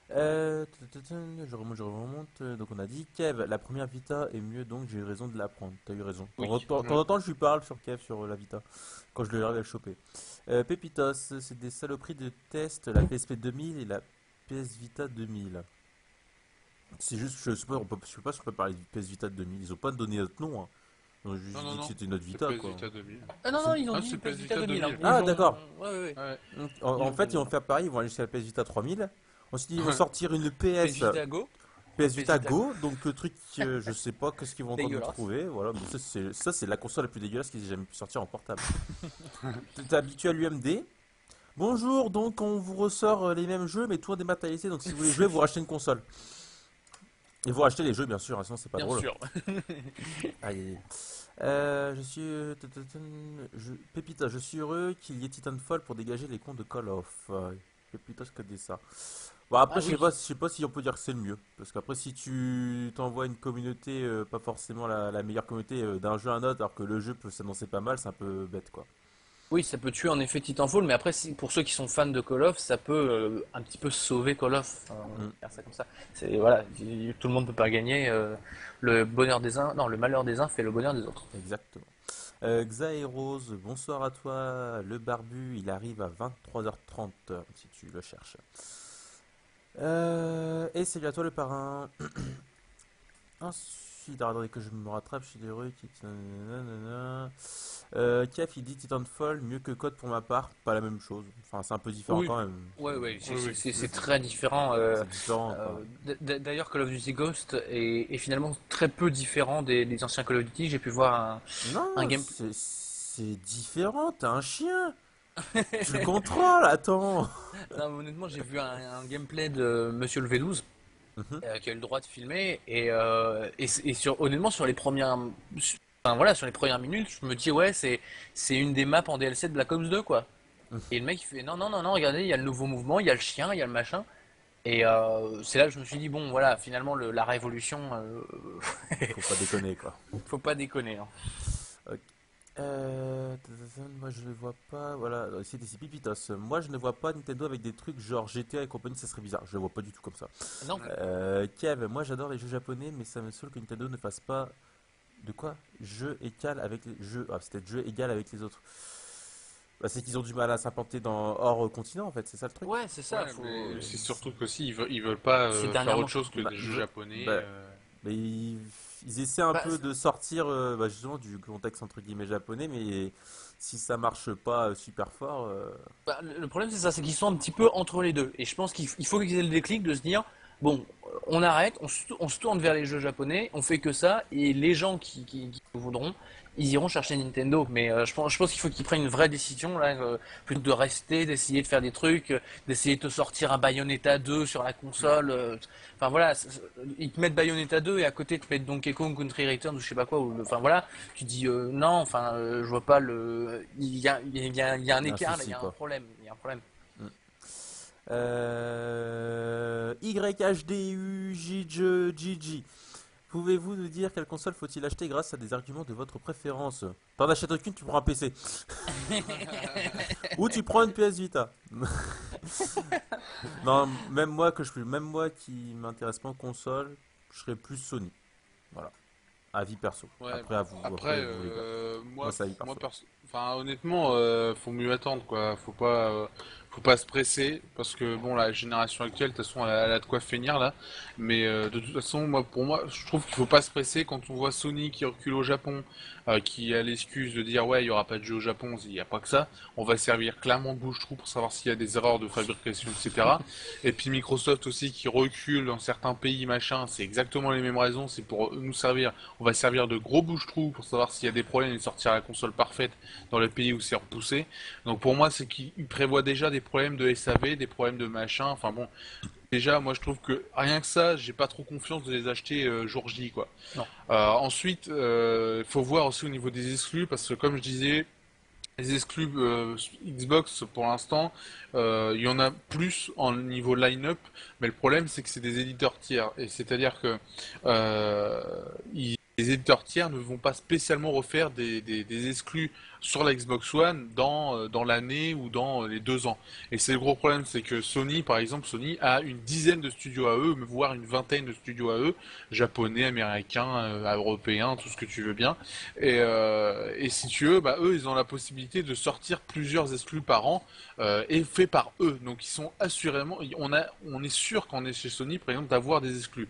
Je remonte, je remonte. Donc on a dit Kev, la première Vita est mieux, donc j'ai eu raison de la prendre. T'as eu raison. Oui. De temps en temps, je lui parle sur Kev, sur la Vita, quand je lui arrive à le choper. Pépitos, c'est des saloperies de test, la PSP 2000 et la PS Vita 2000. C'est juste, je sais pas, je sais pas si on peut parler du PS Vita 2000. Ils ont pas donné notre nom, hein. Ils ont juste Non, non, dit que non. c'était notre C'est Vita, PS quoi. Vita 2000. Ah non, non, ils ont Ah, dit c'est PS PS Vita Vita 2000. 2000. Ah, d'accord. Ouais, ouais, ouais. Ouais. En Ils fait, ils ont vont faire pareil, ils vont aller jusqu'à la PS Vita 3000. Ensuite, ils vont Ouais. sortir une PS PS, Vita Go, PS PS Vita Vita Go. Go, donc le truc, je sais pas qu'est-ce qu'ils vont encore nous Dégueulasse. trouver. Voilà, mais ça, c'est la console la plus dégueulasse qu'ils aient jamais pu sortir en portable. T'es habitué à l'UMD. Bonjour, donc on vous ressort les mêmes jeux, mais tout en dématérialisé. Donc si vous voulez jouer, vous rachetez une console. Et vous rachetez les jeux, bien sûr, hein, sinon c'est pas Bien drôle. sûr. Aïe, aïe. Je suis. Pépita, je suis heureux qu'il y ait Titanfall pour dégager les comptes de Call of. Pépita, je connais ça. Bon, après, Ah oui. je sais pas si on peut dire que c'est le mieux. Parce qu'après, si tu t'envoies une communauté, pas forcément la meilleure communauté d'un jeu à un autre, alors que le jeu peut s'annoncer pas mal, c'est un peu bête, quoi. Oui, ça peut tuer en effet Titanfall, mais après, pour ceux qui sont fans de Call of, ça peut un petit peu sauver Call of. Enfin, on va Mm, dire ça comme ça. C'est voilà, tout le monde peut pas gagner. Le bonheur des uns, non, le malheur des uns fait le bonheur des autres. exactement. Xaeros, bonsoir à toi. Le barbu, il arrive à 23h30, si tu le cherches. Et salut à toi, le parrain. Ensuite, attendez que je me rattrape, je suis heureux. Kef, il dit Titanfall, mieux que Code pour ma part, pas la même chose. Enfin, c'est un peu différent Oui, quand même. ouais, ouais, Oui, oui. c'est très différent. C'est différent, quoi. D'ailleurs, Call of Duty Ghost est finalement très peu différent des anciens Call of Duty. J'ai pu voir un Non, gameplay. c'est différent, t'as un chien. Tu le contrôles, attends. Non, honnêtement, j'ai vu un gameplay de Monsieur le V12 Mhm. qui a eu le droit de filmer honnêtement sur les premières enfin, voilà, sur les premières minutes, je me dis ouais, c'est une des maps en DLC de Black Ops 2 quoi. Et le mec il fait non non non non, regardez, il y a le nouveau mouvement, il y a le chien, il y a le machin. Et c'est là que je me suis dit bon voilà, finalement la révolution Faut pas déconner, quoi. faut pas déconner hein. Ok. Moi je ne vois pas. Voilà, c'est Pipitos. Moi je ne vois pas Nintendo avec des trucs genre GTA et compagnie, ça serait bizarre. Je le vois pas du tout comme ça. Non, Kev, moi j'adore les jeux japonais, mais ça me saoule que Nintendo ne fasse pas de quoi? Jeu égal avec les jeux. Ah, c'était jeu égal avec les autres. Bah, c'est qu'ils ont du mal à s'implanter dans hors continent en fait, c'est ça le truc. ouais, c'est ça, Ouais, faut mais c'est surtout qu'aussi ils veulent pas c'est faire dernièrement autre chose que Bah, des jeux japonais. bah, mais ils essaient un bah, peu de sortir bah, justement du contexte entre guillemets japonais, mais si ça marche pas super fort, bah, le problème c'est ça, c'est qu'ils sont un petit peu entre les deux. Et je pense qu'il faut qu'ils aient le déclic de se dire, bon, on arrête, on se tourne vers les jeux japonais, on fait que ça, et les gens qui voudront, ils iront chercher Nintendo. Mais je pense qu'il faut qu'ils prennent une vraie décision, là, plutôt que de rester, d'essayer de faire des trucs, d'essayer de te sortir un Bayonetta 2 sur la console. Enfin voilà, ils te mettent Bayonetta 2 et à côté te mettent Donkey Kong Country Returns ou je sais pas quoi. Enfin voilà, tu dis non, enfin je vois pas le. Il y a un il y a un écart, là, il y souci a un quoi. problème. Il y a un problème. Mm. YHDUJJJJ. Pouvez-vous nous dire quelle console faut-il acheter grâce à des arguments de votre préférence? T'en achètes aucune, tu prends un PC. Ou tu prends une PS Vita. Non, même moi qui m'intéresse pas en console, je serais plus Sony. Voilà. Avis perso. Ouais, Après après, vous les gars. Moi c'est avis perso. enfin, honnêtement, faut mieux attendre, quoi. Faut pas se presser, parce que bon, la génération actuelle, de toute façon, elle a de quoi finir là. Mais de toute façon, pour moi, je trouve qu'il faut pas se presser quand on voit Sony qui recule au Japon, qui a l'excuse de dire ouais, il y aura pas de jeu au Japon, il n'y a pas que ça. On va servir clairement de bouche-trou pour savoir s'il y a des erreurs de fabrication, etc. Et puis Microsoft aussi qui recule dans certains pays, machin, c'est exactement les mêmes raisons, c'est pour nous servir. On va servir de gros bouche-trous pour savoir s'il y a des problèmes et sortir la console parfaite dans les pays où c'est repoussé. Donc pour moi, c'est qu'il prévoit déjà des problèmes de SAV, des problèmes de machin. Enfin bon, déjà, moi je trouve que rien que ça, j'ai pas trop confiance de les acheter jour J, quoi. Non. Ensuite, il faut voir aussi au niveau des exclus, parce que comme je disais, Les exclus Xbox pour l'instant, il y en a plus en niveau line-up, mais le problème c'est que c'est des éditeurs tiers, et c'est-à-dire que euh, les éditeurs tiers ne vont pas spécialement refaire des exclus sur la Xbox One dans l'année ou dans les 2 ans. Et c'est le gros problème, c'est que Sony, par exemple, Sony a une dizaine de studios à eux, voire une vingtaine de studios à eux, japonais, américains, européens, tout ce que tu veux bien. Et si tu veux, bah, eux, ils ont la possibilité de sortir plusieurs exclus par an et faits par eux. Donc ils sont assurément, on est sûr quand on est chez Sony, par exemple, d'avoir des exclus.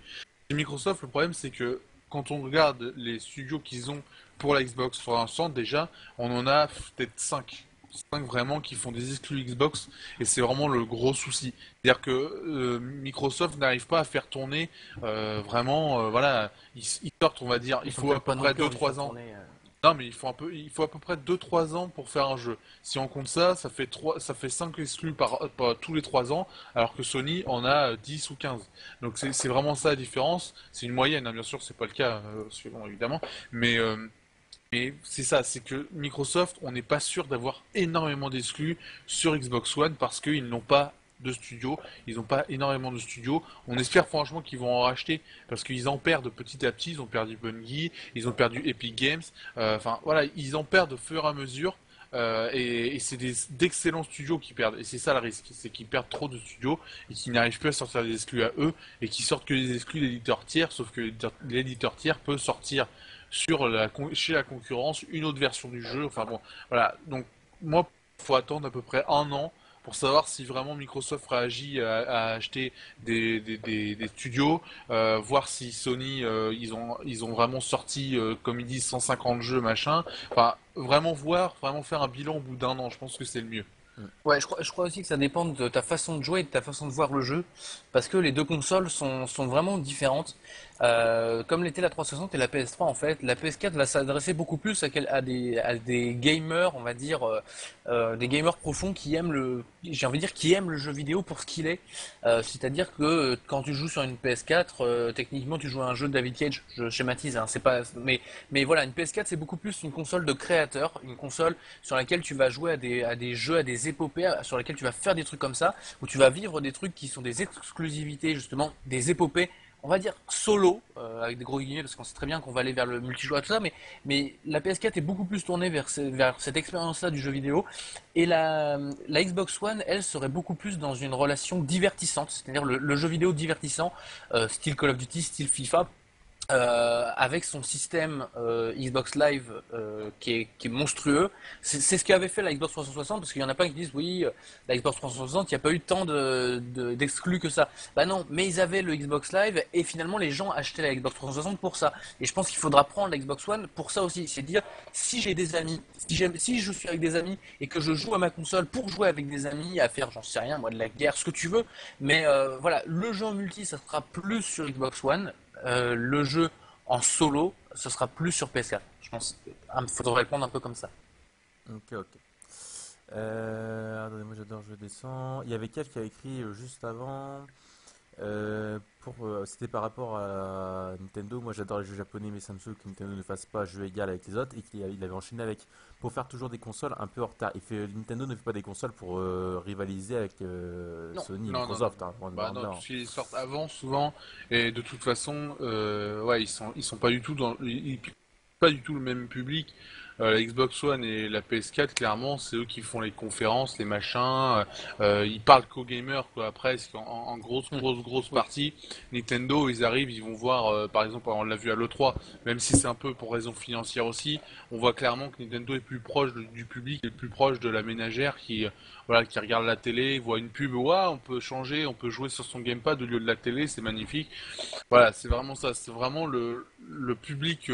Chez Microsoft, le problème, c'est que quand on regarde les studios qu'ils ont pour la Xbox pour l'instant, déjà, on en a peut-être 5. 5 vraiment qui font des exclus Xbox et c'est vraiment le gros souci. C'est-à-dire que Microsoft n'arrive pas à faire tourner vraiment, voilà, ils sortent, on va dire, il Ils ont faut à peut-être peu pas non près plus envie de faire 2-3 ans. tourner. Non, mais il faut à peu près 2-3 ans pour faire un jeu. Si on compte ça, ça fait 5 exclus tous les 3 ans, alors que Sony en a 10 ou 15. Donc c'est vraiment ça la différence. C'est une moyenne, hein, bien sûr, c'est pas le cas, suivant évidemment. Mais, euh, mais c'est ça, c'est que Microsoft, on n'est pas sûr d'avoir énormément d'exclus sur Xbox One parce qu'ils n'ont pas de studios, ils n'ont pas énormément de studios. On espère franchement qu'ils vont en racheter parce qu'ils en perdent petit à petit. Ils ont perdu Bungie, ils ont perdu Epic Games. Enfin voilà, ils en perdent au fur et à mesure. Et c'est d'excellents studios qui perdent. Et c'est ça le risque, c'est qu'ils perdent trop de studios et qu'ils n'arrivent plus à sortir des exclus à eux et qu'ils sortent que des exclus d'éditeurs tiers, sauf que l'éditeur tiers peut sortir chez la concurrence une autre version du jeu. Enfin bon, voilà. Donc moi, il faut attendre à peu près un an pour savoir si vraiment Microsoft réagit à acheter des studios, voir si Sony ils ont vraiment sorti comme ils disent 150 jeux machin. Enfin vraiment voir, vraiment faire un bilan au bout d'un an. Je pense que c'est le mieux. Mm. Ouais, je crois aussi que ça dépend de ta façon de jouer et de ta façon de voir le jeu, parce que les deux consoles sont vraiment différentes. Comme l'était la 360 et la PS3 en fait, la PS4 va s'adresser beaucoup plus à des gamers, on va dire, des gamers profonds qui aiment j'ai envie de dire, qui aiment le jeu vidéo pour ce qu'il est. C'est-à-dire que quand tu joues sur une PS4, techniquement tu joues à un jeu de David Cage, je schématise, hein, c'est pas, mais voilà, une PS4 c'est beaucoup plus une console de créateur, une console sur laquelle tu vas jouer à des jeux, à des épopées, sur lesquelles tu vas faire des trucs comme ça, où tu vas vivre des trucs qui sont des exclusivités, justement, des épopées, on va dire solo, avec des gros guillemets, parce qu'on sait très bien qu'on va aller vers le multijoueur et tout ça, mais la PS4 est beaucoup plus tournée vers cette expérience-là du jeu vidéo, et la Xbox One, elle, serait beaucoup plus dans une relation divertissante, c'est-à-dire le jeu vidéo divertissant, style Call of Duty, style FIFA, avec son système Xbox Live qui est monstrueux. C'est ce qu'avait fait la Xbox 360, parce qu'il y en a pas qui disent oui, la Xbox 360, il n'y a pas eu tant d'exclus que ça. Bah non, mais ils avaient le Xbox Live et finalement les gens achetaient la Xbox 360 pour ça. Et je pense qu'il faudra prendre la Xbox One pour ça aussi. C'est dire, si j'ai des amis, si je suis avec des amis et que je joue à ma console pour jouer avec des amis, à faire, j'en sais rien, moi, de la guerre, ce que tu veux, mais voilà, le jeu en multi, ça sera plus sur Xbox One. Le jeu en solo, ce sera plus sur PS4. Je pense qu'il faudrait le prendre un peu comme ça. Ok, ok. Attendez, moi j'adore, je descends. Il y avait quelqu'un qui a écrit juste avant. C'était par rapport à Nintendo. Moi j'adore les jeux japonais, mais ça me saoule que Nintendo ne fasse pas jeu égal avec les autres et il avait enchaîné avec pour faire toujours des consoles un peu en retard. Nintendo ne fait pas des consoles pour rivaliser avec Non. Sony et Non, non, non. Microsoft, hein, loin Bah de non, là, tout hein. ce qui sortent avant, souvent, et de toute façon, ouais, ils sont pas du tout pas du tout le même public. La Xbox One et la PS4, clairement, c'est eux qui font les conférences, les machins. Ils parlent qu'aux gamers, quoi. Après, en grosse Oui. partie, Nintendo, ils arrivent, ils vont voir, par exemple, on l'a vu à l'E3, même si c'est un peu pour raison financière aussi, on voit clairement que Nintendo est plus proche du public, est plus proche de la ménagère voilà, qui regarde la télé, voit une pub, ouais, on peut changer, on peut jouer sur son gamepad au lieu de la télé, c'est magnifique. Voilà, c'est vraiment ça, c'est vraiment le public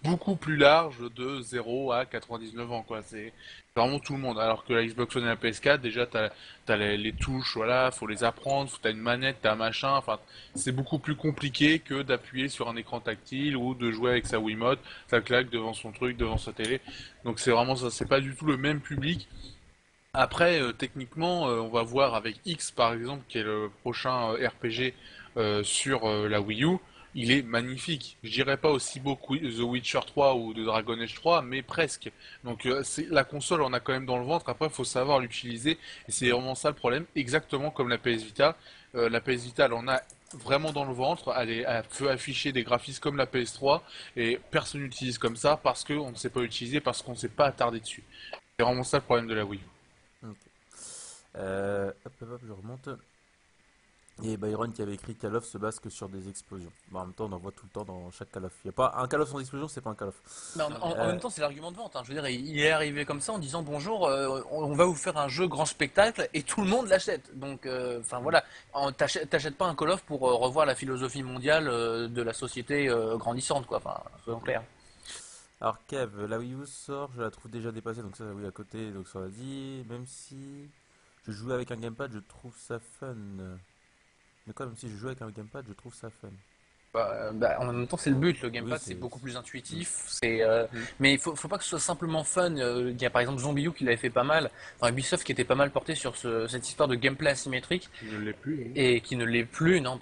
beaucoup plus large de 0 à 99 ans, quoi. C'est vraiment tout le monde. Alors que la Xbox One et la PS4, déjà, t'as les touches, voilà, faut les apprendre, t'as une manette, t'as un machin, enfin, c'est beaucoup plus compliqué que d'appuyer sur un écran tactile ou de jouer avec sa Wiimote, ça claque devant son truc, devant sa télé. Donc c'est vraiment ça, c'est pas du tout le même public. Après, techniquement, on va voir avec X par exemple, qui est le prochain RPG sur la Wii U. il est magnifique. Je dirais pas aussi beau que The Witcher 3 ou de Dragon Age 3, mais presque. Donc la console, on a quand même dans le ventre. Après, il faut savoir l'utiliser. Et c'est vraiment ça le problème. Exactement comme la PS Vita. La PS Vita, elle en a vraiment dans le ventre. Elle peut afficher des graphismes comme la PS3. Et personne n'utilise comme ça parce qu'on ne sait pas l'utiliser, parce qu'on ne s'est pas attardé dessus. C'est vraiment ça le problème de la Wii. Ok. Hop, je remonte. Et Byron qui avait écrit Call of se base que sur des explosions. Bon, en même temps, on en voit tout le temps dans chaque Call of. Il n'y a pas un Call of sans explosion, c'est pas un Call of. Mais en même temps, c'est l'argument de vente, hein. Je veux dire, il est arrivé comme ça en disant bonjour, on va vous faire un jeu grand spectacle et tout le monde l'achète. Donc, enfin voilà, t'achètes pas un Call of pour revoir la philosophie mondiale de la société grandissante, quoi. Enfin, soyons clairs. Alors Kev, la Wii U sort, je la trouve déjà dépassée, donc ça oui à côté, donc ça l'a dit. Même si je jouais avec un gamepad, je trouve ça fun. Mais quoi, même si je joue avec un gamepad, je trouve ça fun. En même temps, c'est le but. Le Oui, gamepad, c'est c'est. beaucoup plus Mm. intuitif. C'est, Mm. mais faut pas que ce soit simplement fun. Il y a par exemple Zombie U qui l'avait fait pas mal. Enfin, Ubisoft qui était pas mal porté sur cette histoire de gameplay asymétrique Il ne l'est plus. Hein. et qui ne l'est plus, non,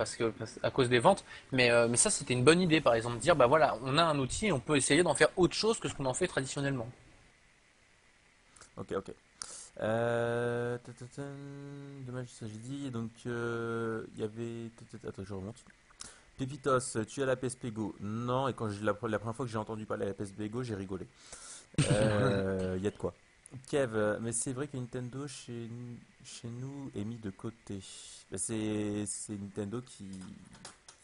à cause des ventes. Mais ça, c'était une bonne idée, par exemple, de dire, bah voilà, on a un outil et on peut essayer d'en faire autre chose que ce qu'on en fait traditionnellement. Ok, ok. Tatatin, dommage, ça j'ai dit. Donc, il y avait. Attends, je remonte. Pépitos, tu as la PSP Go? Non, et quand la première fois que j'ai entendu parler de la PSP Go, j'ai rigolé. Il y a de quoi. Kev, mais c'est vrai que Nintendo chez nous est mis de côté. Bah, c'est Nintendo qui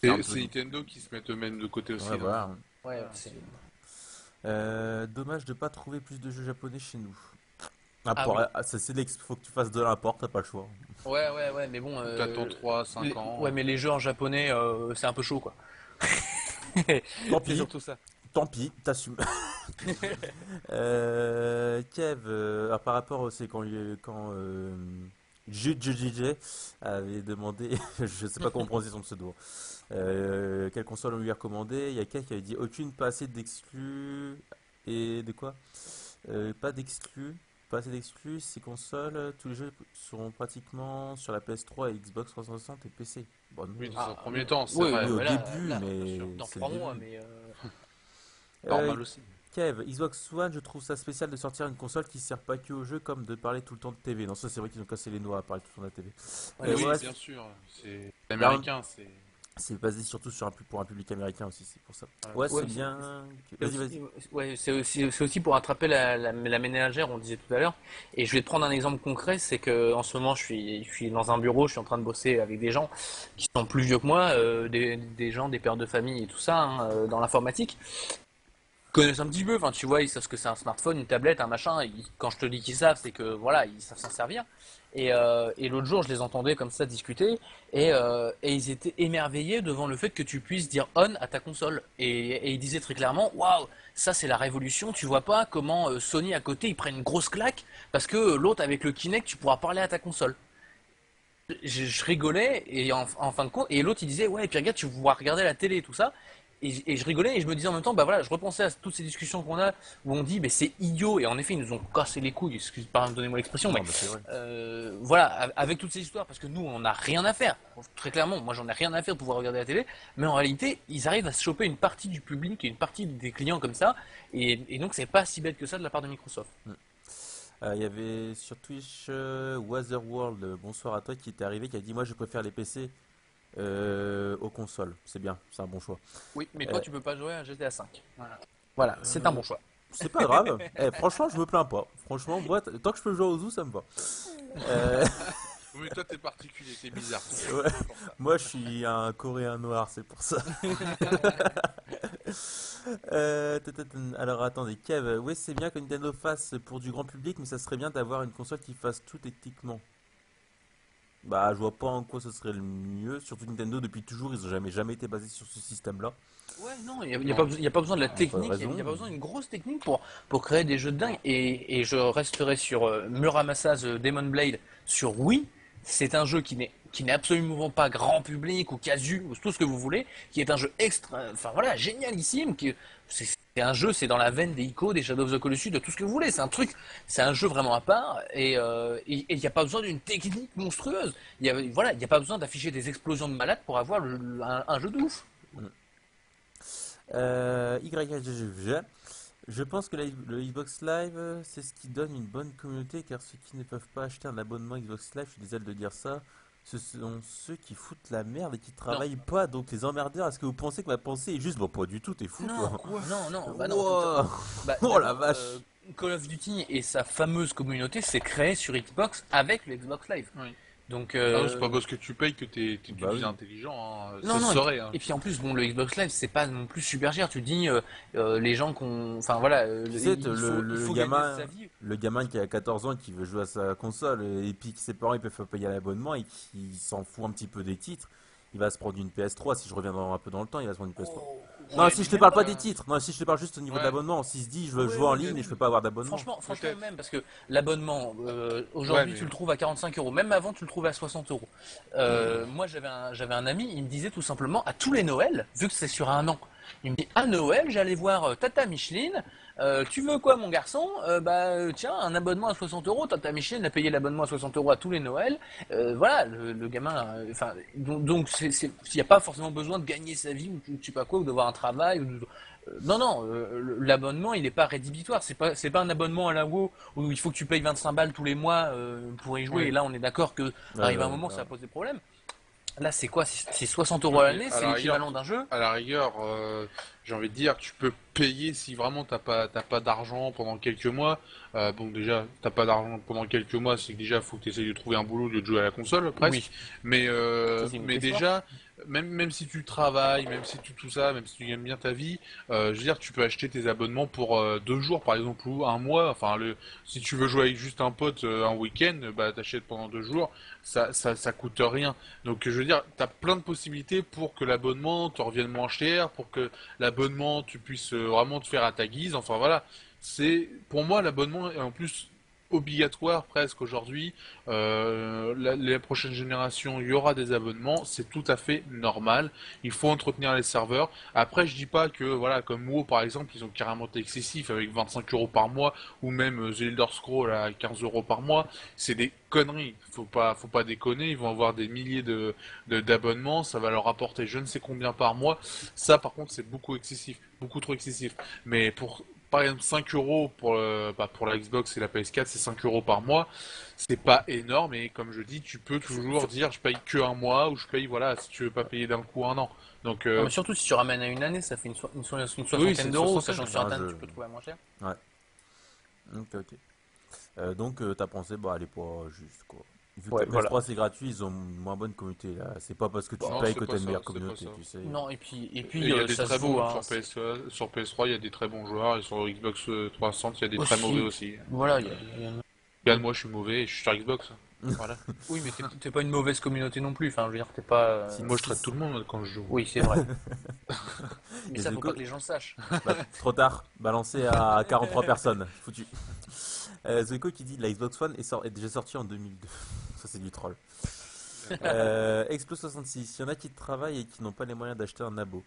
est un peu. C'est Nintendo qui se met eux-mêmes de côté aussi. Ouais, Hein. voilà. Ouais, Dommage de pas trouver plus de jeux japonais chez nous. Ah, Ah oui. faut que tu fasses de l'import, t'as pas le choix. Ouais, mais bon, T'attends 3 5 ans. ouais, mais les jeux en japonais, c'est un peu chaud, quoi. Tant C'est pis, surtout ça. tant pis, t'assumes. Kev, par rapport au c'est quand JJ avait demandé, je sais pas comment prononcer son pseudo, quelle console on lui a recommandé, il y a quelqu'un qui avait dit aucune, pas assez d'exclus et de quoi? Pas assez d'exclus, ces consoles, tous les jeux seront pratiquement sur la PS3 et Xbox 360 et PC. Bon, Oui, non. dans un premier temps, c'est Oui, vrai. Oui, au voilà, début, là, bien mais sûr, dans c'est le 3 mois, début. mais Euh, Normal aussi. Kev, Xbox One, je trouve ça spécial de sortir une console qui sert pas que au jeu comme de parler tout le temps de TV. Non, ça c'est vrai qu'ils ont cassé les noix à parler tout le temps de la TV. ouais, Mais mais oui, Ouais, bien sûr. C'est là, américain. C'est. c'est basé surtout pour un public américain aussi, c'est pour ça. Ouais. Ouais, ouais, c'est bien. c'est Vas-y, vas-y. aussi, ouais, c'est aussi pour attraper la ménagère, on disait tout à l'heure. Et je vais te prendre un exemple concret, c'est que en ce moment, je suis dans un bureau, je suis en train de bosser avec des gens qui sont plus vieux que moi, des gens, des pères de famille et tout ça, hein, dans l'informatique. Connaissent un petit peu, enfin tu vois, ils savent ce que c'est un smartphone, une tablette, un machin. Quand je te dis qu'ils savent, c'est que voilà, ils savent s'en servir. Et l'autre jour, je les entendais comme ça discuter, et ils étaient émerveillés devant le fait que tu puisses dire on à ta console. Et ils disaient très clairement, waouh, ça c'est la révolution. Tu vois pas comment Sony à côté ils prennent une grosse claque parce que l'autre avec le Kinect, tu pourras parler à ta console. Je rigolais et en fin de compte, et l'autre il disait ouais, et puis regarde, tu pourras regarder la télé et tout ça. Et je rigolais et je me disais en même temps, bah voilà, je repensais à toutes ces discussions qu'on a où on dit, mais c'est idiot, et en effet, ils nous ont cassé les couilles, excusez, pardonnez-moi l'expression, mais Non, bah c'est vrai. voilà, avec toutes ces histoires, parce que nous, on n'a rien à faire, très clairement, moi j'en ai rien à faire de pouvoir regarder la télé, mais en réalité, ils arrivent à se choper une partie du public et une partie des clients comme ça, et donc c'est pas si bête que ça de la part de Microsoft. Il y avait sur Twitch Wotherworld, bonsoir à toi, qui était arrivé, qui a dit moi je préfère les PC aux consoles. C'est bien, c'est un bon choix. Oui, mais toi, Euh, tu peux pas jouer à GTA V. Voilà, c'est un euh, bon choix. c'est pas grave. Franchement, je me plains pas. Franchement, moi, tant que je peux jouer au zoo, ça me va. Euh, Oui, toi, t'es particulier, t'es bizarre. ouais. Moi, je suis un Coréen noir, c'est pour ça. Alors attendez, Kev, oui c'est bien que Nintendo fasse pour du grand public, mais ça serait bien d'avoir une console qui fasse tout techniquement. Bah je vois pas en quoi ce serait le mieux, surtout Nintendo depuis toujours, ils ont jamais été basés sur ce système-là. Ouais, non, il n'y a, Non. y a pas besoin de la Pas de technique, il raison. n'y a pas besoin d'une grosse technique pour créer des jeux de dingue. Et je resterai sur Muramasa's Demon Blade sur Wii. C'est un jeu qui n'est absolument pas grand public ou casu ou tout ce que vous voulez, qui est un jeu extra, enfin voilà, génialissime. C'est un jeu, c'est dans la veine des Ico, des Shadow of the Colossus, de tout ce que vous voulez. C'est un truc, c'est un jeu vraiment à part. Et il n'y a pas besoin d'une technique monstrueuse. Voilà, il n'y a pas besoin d'afficher des explosions de malades pour avoir un jeu de ouf. YHGG. Je pense que le Xbox Live, c'est ce qui donne une bonne communauté, car ceux qui ne peuvent pas acheter un abonnement Xbox Live, je suis désolé de dire ça, ce sont ceux qui foutent la merde et qui Non, travaillent pas, donc les emmerdeurs. Est-ce que vous pensez que ma pensée est juste, bon, pas du tout, t'es fou, non, toi. Quoi? non, non, bah non. Wow. Bah, Oh la d'abord, vache. Call of Duty et sa fameuse communauté s'est créée sur Xbox avec le Xbox Live. Oui. Donc, Ah non, c'est pas parce que tu payes que tu Bah deviens oui. intelligent, hein. Ça non, se non, saurait, hein. et puis en plus, bon, le Xbox Live, c'est pas non plus super cher. Tu dis, les gens qu'on. Enfin voilà, Tu sais, il le faut gagner sa gamin, vie. le gamin qui a 14 ans et qui veut jouer à sa console, et puis que ses parents ils peuvent pas payer l'abonnement et qui s'en fout un petit peu des titres, il va se prendre une PS3. Si je reviens un peu dans le temps, il va se prendre une PS3. Oh, Non, ouais, si mais je te même parle pas pas. des titres, non, si je te parle juste au niveau de Ouais, l'abonnement, s'il se dit je veux Ouais, jouer en ouais, ligne et je peux même. pas avoir d'abonnement. Franchement, peut-être. même, parce que l'abonnement, Ouais, aujourd'hui, tu mais le trouves à 45 euros. Même avant, tu le trouvais à 60 euros. Moi, j'avais un ami, il me disait tout simplement, à tous les Noëls, vu que c'est sur un an, il me dit, à Noël, j'allais voir Tata Micheline. Tu veux quoi, mon garçon? Tiens, un abonnement à 60 euros. Tata Micheline a payé l'abonnement à 60 euros à tous les Noëls. Voilà, le gamin. Enfin, donc, il n'y a pas forcément besoin de gagner sa vie ou je sais pas quoi, ou d'avoir un travail. Non, non, l'abonnement, il n'est pas rédhibitoire. C'est pas un abonnement à la WoW où il faut que tu payes 25 balles tous les mois pour y jouer. Et ouais. là, on est d'accord que Ouais, arrive un ouais, moment, ouais. ça pose des problèmes. Là, c'est quoi? C'est 60 euros à Ok, l'année, c'est l'équivalent d'un jeu. à la rigueur, j'ai envie de dire, tu peux payer si vraiment t'as pas d'argent pendant quelques mois. Bon, déjà, t'as pas d'argent pendant quelques mois, c'est que déjà, faut que tu essayes de trouver un boulot au lieu de jouer à la console, presque. Oui, ça c'est une autre Mais histoire. déjà, même si tu travailles, même si tu tout ça, même si tu gagnes bien ta vie, je veux dire, tu peux acheter tes abonnements pour 2 jours, par exemple, ou un mois. Enfin, si tu veux jouer avec juste un pote un week-end, bah, t'achètes pendant 2 jours. Ça coûte rien. Donc je veux dire, tu as plein de possibilités pour que l'abonnement te revienne moins cher, pour que l'abonnement tu puisses vraiment te faire à ta guise. Enfin voilà, c'est pour moi l'abonnement est en plus obligatoire presque aujourd'hui. Les prochaines générations, il y aura des abonnements, c'est tout à fait normal. Il faut entretenir les serveurs. Après, je dis pas que voilà, comme WoW par exemple, ils ont carrément été excessifs avec 25 euros par mois ou même The Elder Scrolls à 15 euros par mois. C'est des conneries. Faut pas déconner. Ils vont avoir des milliers d'abonnements. Ça va leur apporter je ne sais combien par mois. Ça, par contre, c'est beaucoup excessif. Beaucoup trop excessif. Mais par exemple, 5 euros pour la Xbox et la PS4, c'est 5 euros par mois. C'est pas énorme. Et comme je dis, tu peux toujours dire je paye que un mois ou je paye, voilà, si tu veux pas payer d'un coup un an. Donc, Non, mais surtout si tu ramènes à une année, ça fait une oui, c'est soixantaine une d'euros, soixantaine. sachant que C'est sur un internet tu jeu. peux trouver à moins cher. Ouais. Ok, ok. Donc, t'as pensé, bah, elle est pas juste, quoi. Vu que Ouais, la voilà. PS3 c'est gratuit, ils ont une moins bonne communauté là. C'est pas parce que tu Non, payes c'est que pas t'as une ça, meilleure c'est pas communauté, ça. tu sais. Non, et Et puis il y a des ça très se vaut, bons hein. sur PS3, il y a des très bons joueurs et sur Xbox 360, il y a des très mauvais Aussi, aussi. voilà, Regarde, moi je suis mauvais et je suis sur Xbox. Voilà. Oui, mais t'es pas une mauvaise communauté non plus. Enfin, je veux dire, t'es pas. Si, Moi je traite si, tout le monde quand je joue. Oui, c'est vrai. Mais et ça, faut pas Zuko, que les gens le sachent. bah, trop tard, balancé à 43 personnes, foutu. Zuko qui dit la Xbox One est déjà sortie en 2002. Ça c'est du troll. Explo 66, il y en a qui travaillent et qui n'ont pas les moyens d'acheter un abo.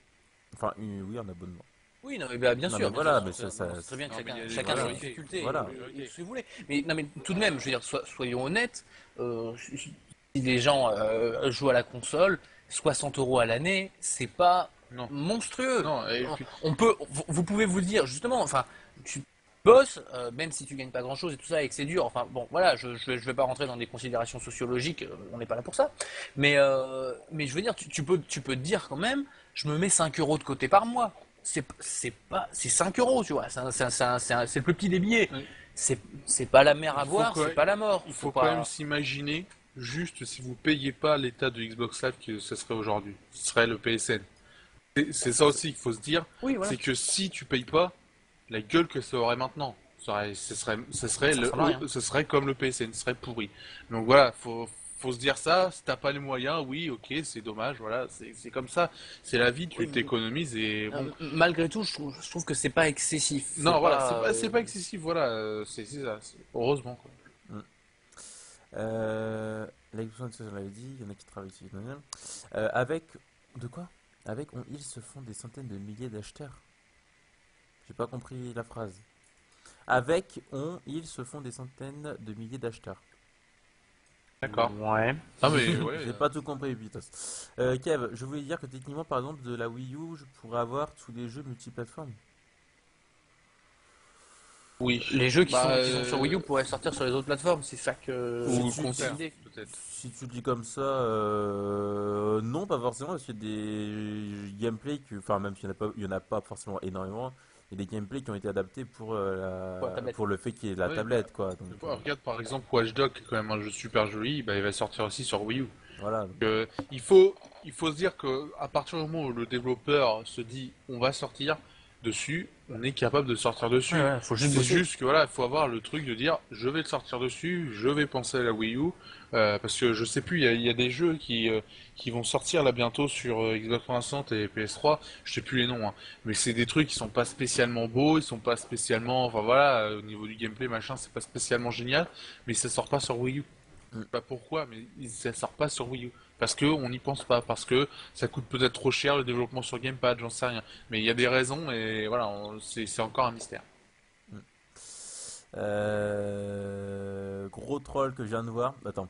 Enfin, oui, un abonnement. Oui, non, mais bah, Non mais bien sûr, voilà, mais ça, on sait très bien que Non, mais il y a des chacun ses voilà, priorités. difficultés Il y a des voilà. et priorités. ce que vous voulez. Mais non, mais tout de même, je veux dire, soyons honnêtes. Si les gens jouent à la console, 60 euros à l'année, c'est pas Non. monstrueux. Non, et puis, Vous pouvez vous dire justement, enfin, tu bosses, même si tu gagnes pas grand-chose et tout ça, et que c'est dur. Enfin, bon, voilà, je vais pas rentrer dans des considérations sociologiques, on n'est pas là pour ça. Mais je veux dire, tu peux te dire quand même, je me mets 5 euros de côté par mois. C'est 5 euros, tu vois. C'est le plus petit des billets. oui, C'est pas la mer il à faut boire, quand c'est même, pas la mort. il Faut faut quand même pas. s'imaginer, juste si vous payez pas l'état de Xbox Live que ce serait aujourd'hui. Ce serait le PSN. C'est ça aussi qu'il faut se dire, Oui, voilà. c'est que si tu payes pas, la gueule que ça aurait maintenant. Ça ressemble à rien. Ce serait comme le PSN, ce serait pourri. Donc voilà, faut se dire ça. Si t'as pas les moyens, oui, ok, c'est dommage, voilà, c'est comme ça. C'est la vie, Oui, tu t'économises et bon. malgré tout, je trouve que c'est pas excessif. Non, voilà, c'est pas excessif, voilà, c'est ça. Heureusement, quoi. Mm. La Xbox One, ça, je l'avais dit, il y en a qui travaillent ici. Avec, de quoi? Avec, ils se font des centaines de milliers d'acheteurs. J'ai pas compris la phrase. Avec, ils se font des centaines de milliers d'acheteurs. D'accord. Ouais. Ah mais ouais. J'ai pas tout compris, Pitos. Kev, je voulais dire que techniquement, par exemple, de la Wii U, je pourrais avoir tous les jeux multiplateformes. Oui. Les jeux Bah qui sont sur Wii U pourraient sortir sur les autres plateformes, c'est ça Si ou que le tu, c'est contraire, l'idée. peut-être. si tu le dis comme ça, non, pas forcément, parce qu'il y a des gameplays, enfin, même s'il n'y en a pas, il y en a pas forcément énormément, il y a des gameplays qui ont été adaptés pour, Pour la tablette. pour le fait qu'il y ait la Oui, bah, tablette, quoi. Donc, regarde par exemple Watch Dogs, qui est quand même un jeu super joli, bah, il va sortir aussi sur Wii U. voilà. Il faut se dire que à partir du moment où le développeur se dit on va sortir dessus, on est capable de sortir Ouais, dessus. ouais, faut juste C'est bosser. juste que voilà, il faut avoir le truc de dire je vais le sortir dessus, je vais penser à la Wii U, parce que je sais plus, il y a des jeux qui vont sortir là bientôt sur Xbox 360 et PS3, je sais plus les noms, hein, mais c'est des trucs qui sont pas spécialement beaux, ils sont pas spécialement, enfin voilà, au niveau du gameplay machin, c'est pas spécialement génial, mais ça sort pas sur Wii U. Mm. Pas pourquoi, mais ça sort pas sur Wii U. Parce que on n'y pense pas, parce que ça coûte peut-être trop cher le développement sur Gamepad, j'en sais rien. Mais il y a des raisons et voilà, c'est encore un mystère. Gros troll que je viens de voir. Attends.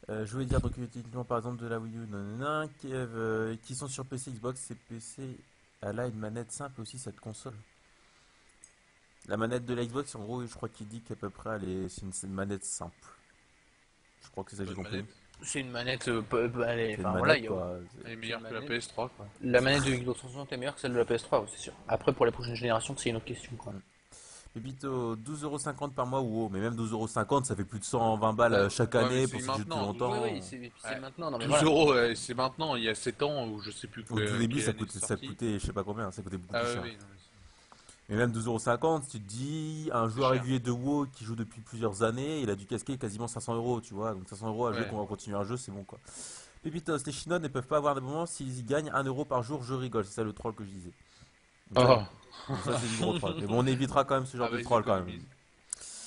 Je voulais dire donc techniquement par exemple de la Wii U, nanana, qui sont sur PC, Xbox et PC. Elle a une manette simple aussi cette console. La manette de la Xbox, en gros, je crois qu'il dit qu'à peu près c'est une manette simple. Je crois que c'est ça que j'ai Bonne compris. manette. C'est une manette, C'est une enfin voilà, manette quoi. Elle est c'est une meilleure que la manette. PS3, quoi. La manette de Xbox 360 est meilleure que celle de la PS3, ouais, c'est sûr. Après, pour les prochaines générations, c'est une autre question, quoi. Pépito, 12,50€ par mois ou mais même 12,50€, ça fait plus de 120 balles Ouais, chaque ouais, mais année c'est pour ces jeux depuis maintenant, 12 Oui, euros. oui, longtemps. c'est Ouais. maintenant. Non, mais 12 voilà. euros, c'est maintenant, il y a 7 ans, ou je sais plus Au tout début, quelle année c'est ça sorti. coûtait, je sais pas combien, ça coûtait beaucoup Ah plus ouais, cher. oui, non, mais Mais même 12,50€, si tu te dis, un c'est joueur cher. régulier de WoW qui joue depuis plusieurs années, il a dû casquer quasiment 500€, tu vois. Donc 500€ à jouer Ouais. qu'on va continuer un jeu, c'est bon quoi. Pépitos, les Chinois ne peuvent pas avoir d'abonnement s'ils y gagnent 1€ par jour, je rigole, c'est ça le troll que je disais. Oh. Donc ça c'est du gros troll. Mais bon, on évitera quand même ce genre Ah de bah ils troll quand même.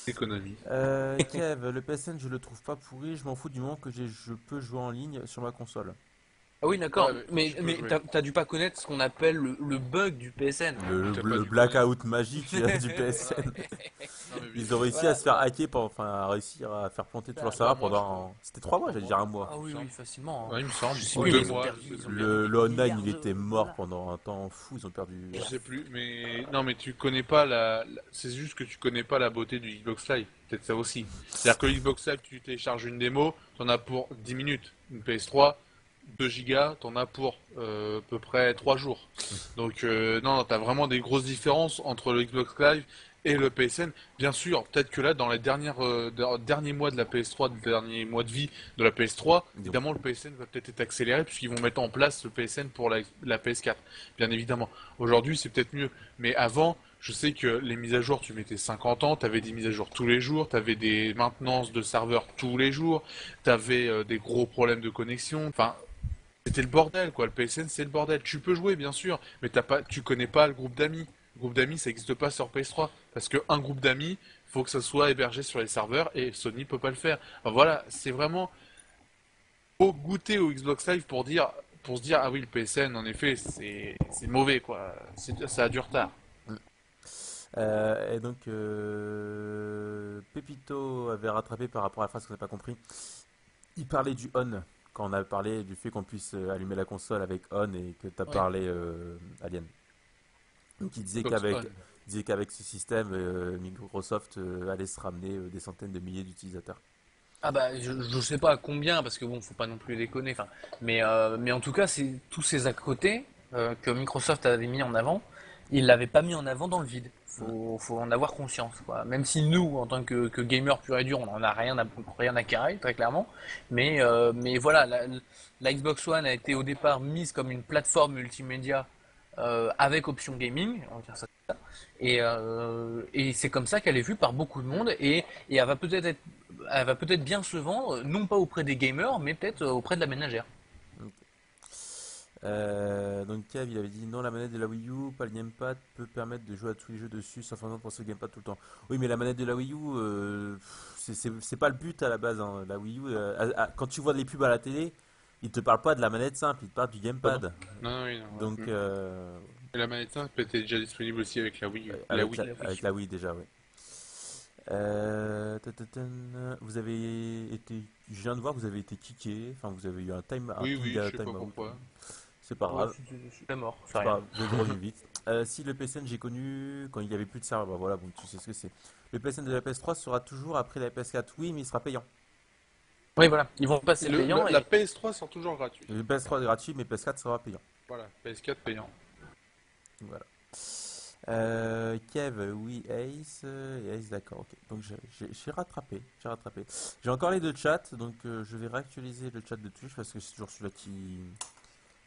économisent. Économie. Kev, le PSN, je le trouve pas pourri, je m'en fous du moment que je peux jouer en ligne sur ma console. Ah oui, d'accord. Ouais, tu peux Mais jouer. t'as dû pas connaître ce qu'on appelle le bug du PSN. Le, T'as pas le dû connaître. blackout magique du Voilà. PSN. Non mais bien Ils ont sûr. réussi à Voilà, se faire hacker, enfin à réussir à faire planter tout leur Bah serveur moi je pendant. C'était 3 mois, 3 j'allais dire mois. un mois. ah Il me oui, oui, semble. facilement, hein. Ouais, il me semble. Je sais Ou Oui, plus, mais deux ils ont mois, perdu, je sais ils ont plus. perdu des le online, milliards il était de mort dollars. pendant un temps fou, ils ont perdu. Je sais plus, mais non, mais tu connais pas c'est juste que tu connais pas la beauté du Xbox Live. Peut-être ça aussi. C'est-à-dire que le Xbox Live, tu télécharges une démo, t'en as pour 10 minutes. Une PS3, 2 gigas, t'en as pour à peu près 3 jours. Donc non, t'as vraiment des grosses différences entre le Xbox Live et le PSN. Bien sûr, peut-être que là, dans les derniers mois de la PS3, les derniers mois de vie de la PS3, Donc, évidemment, le PSN va peut-être être accéléré puisqu'ils vont mettre en place le PSN pour la PS4. Bien évidemment. Aujourd'hui, c'est peut-être mieux. Mais avant, je sais que les mises à jour, tu mettais 50 ans, t'avais des mises à jour tous les jours, t'avais des maintenances de serveurs tous les jours, t'avais des gros problèmes de connexion. Enfin, c'était le bordel, quoi. Le PSN, c'est le bordel. Tu peux jouer, bien sûr, mais tu connais pas le groupe d'amis. Le groupe d'amis, ça n'existe pas sur PS3. Parce qu'un groupe d'amis, faut que ça soit hébergé sur les serveurs et Sony peut pas le faire. Enfin, voilà, c'est vraiment. Faut goûter au Xbox Live pour se dire, ah oui, le PSN, en effet, c'est mauvais, quoi. Ça a du retard. et donc, Pepito avait rattrapé par rapport à la phrase qu'on n'a pas compris. Il parlait du on, quand on a parlé du fait qu'on puisse allumer la console avec on et que tu as Oui. parlé Alien. Donc Xbox On. il disait qu'avec ce système, Microsoft allait se ramener des centaines de milliers d'utilisateurs. Ah bah je sais pas à combien parce que bon faut pas non plus déconner enfin mais en tout cas c'est tous ces à côté que Microsoft avait mis en avant il l'avait pas mis en avant dans le vide Mm. faut en avoir conscience quoi même si nous en tant que gamers pur et dur on en a rien à carrer très clairement mais voilà la Xbox One a été au départ mise comme une plateforme multimédia avec option gaming on va dire ça comme ça. Et c'est comme ça qu'elle est vue par beaucoup de monde et elle va peut-être bien se vendre, non pas auprès des gamers, mais peut-être auprès de la ménagère. Ok. Donc Kev, il avait dit non, la manette de la Wii U, pas le gamepad, peut permettre de jouer à tous les jeux dessus sans forcément penser au gamepad tout le temps. Oui, mais la manette de la Wii U, c'est pas le but à la base, hein. La Wii U, quand tu vois les pubs à la télé, ils te parlent pas de la manette simple, ils te parlent du Ah bon? gamepad. Non, non, oui, non. Donc, Mm. Et la manette simple était déjà disponible aussi avec la Wii. La avec Wii. La avec Wii. la Wii déjà, oui. Vous avez été, je viens de voir que vous avez été kické, enfin vous avez eu un Oui, ping oui, à je sais pas time out. pourquoi. C'est pas Ouais, grave, c'est mort, c'est c'est pas rien. grave, vous êtes revenu vite. Si le PSN j'ai connu quand il n'y avait plus de serveur, bah voilà, bon tu sais ce que c'est. Le PSN de la PS3 sera toujours après la PS4, oui, mais il sera payant. Oui, voilà, ils vont passer payant La et PS3 sort toujours gratuit. Le PS3 est gratuit, mais PS4 sera payant. Voilà, PS4 payant. Voilà. Kev, oui, Ace, et Ace, d'accord, ok. Donc j'ai rattrapé, j'ai rattrapé. J'ai encore les deux chats, donc je vais réactualiser le chat de Twitch parce que c'est toujours celui-là qui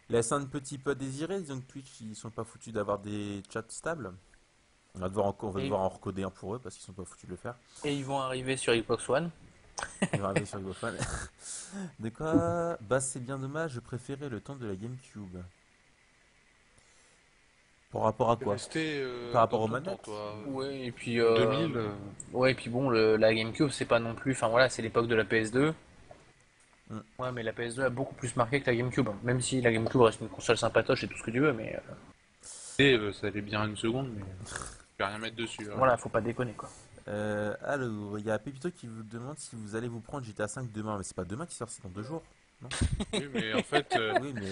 laisse un petit peu à désirer. Disons que Twitch, ils sont pas foutus d'avoir des chats stables. On va et, devoir en recoder un pour eux parce qu'ils sont pas foutus de le faire. et ils vont arriver sur Xbox One. Ils vont arriver sur Xbox. De quoi? Bah c'est bien dommage, je préférais le temps de la GameCube. Par rapport à T'es quoi? resté Par rapport dans aux ton temps, manettes? toi. Ouais, et puis 2000. ouais, et puis bon, la GameCube, c'est pas non plus. Enfin voilà, c'est l'époque de la PS2. Hmm. Ouais, mais la PS2 a beaucoup plus marqué que la GameCube, hein. Même si la GameCube reste une console sympatoche et tout ce que tu veux, mais Et ça allait bien une seconde, mais je vais rien mettre dessus, hein. voilà, faut pas déconner quoi. Alors, il y a Pépito qui vous demande si vous allez vous prendre GTA 5 demain. Mais c'est pas demain qui sort, c'est dans 2 jours. Non? Oui, mais en fait, Oui, mais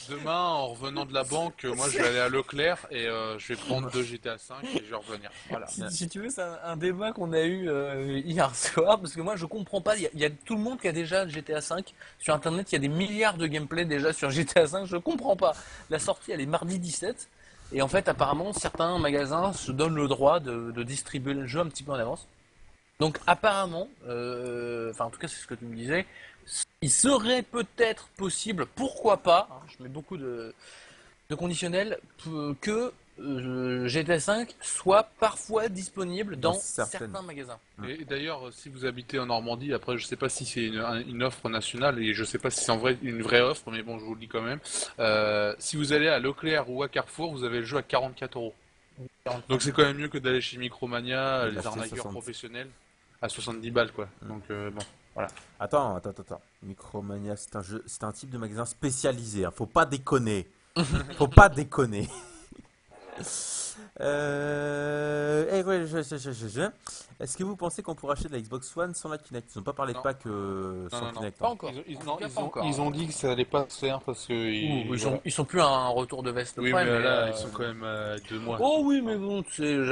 demain, en revenant de la banque, moi je vais aller à Leclerc et je vais prendre demain. 2 GTA 5 et je vais revenir. Voilà. Si tu veux, c'est un débat qu'on a eu hier soir, parce que moi je comprends pas. Il y a tout le monde qui a déjà GTA 5 sur internet. Il y a des milliards de gameplay déjà sur GTA 5. Je comprends pas. La sortie elle est mardi 17. Et en fait, apparemment, certains magasins se donnent le droit de distribuer le jeu un petit peu en avance. Donc apparemment, enfin en tout cas c'est ce que tu me disais, il serait peut-être possible, pourquoi pas, hein, je mets beaucoup de conditionnel, que GTA V soit parfois disponible Dans dans certaines. certains magasins. Et d'ailleurs, si vous habitez en Normandie, après je sais pas si c'est une offre nationale et je sais pas si c'est en vrai une vraie offre, mais bon, je vous le dis quand même. Si vous allez à Leclerc ou à Carrefour, vous avez le jeu à 44 euros. Donc c'est quand même mieux que d'aller chez Micromania, Et les l'acheter arnaqueurs 60. professionnels, à 70 balles quoi. Hmm. Donc bon, voilà. Attends. Micromania, c'est un type de magasin spécialisé, hein. Faut pas déconner. Faut pas déconner. Ouais, Est-ce que vous pensez qu'on pourra acheter de la Xbox One sans la Kinect? Ils n'ont pas parlé de Non, pack non, sans non, non. Kinect, Pas hein. encore. En tout cas, pas Ils ont, encore. ils ont dit que ça allait pas se faire parce que voilà. Ils sont plus à un retour de veste Oui, près, mais mais là, ils sont quand même à 2 mois. oh oui, mais bon, tu sais,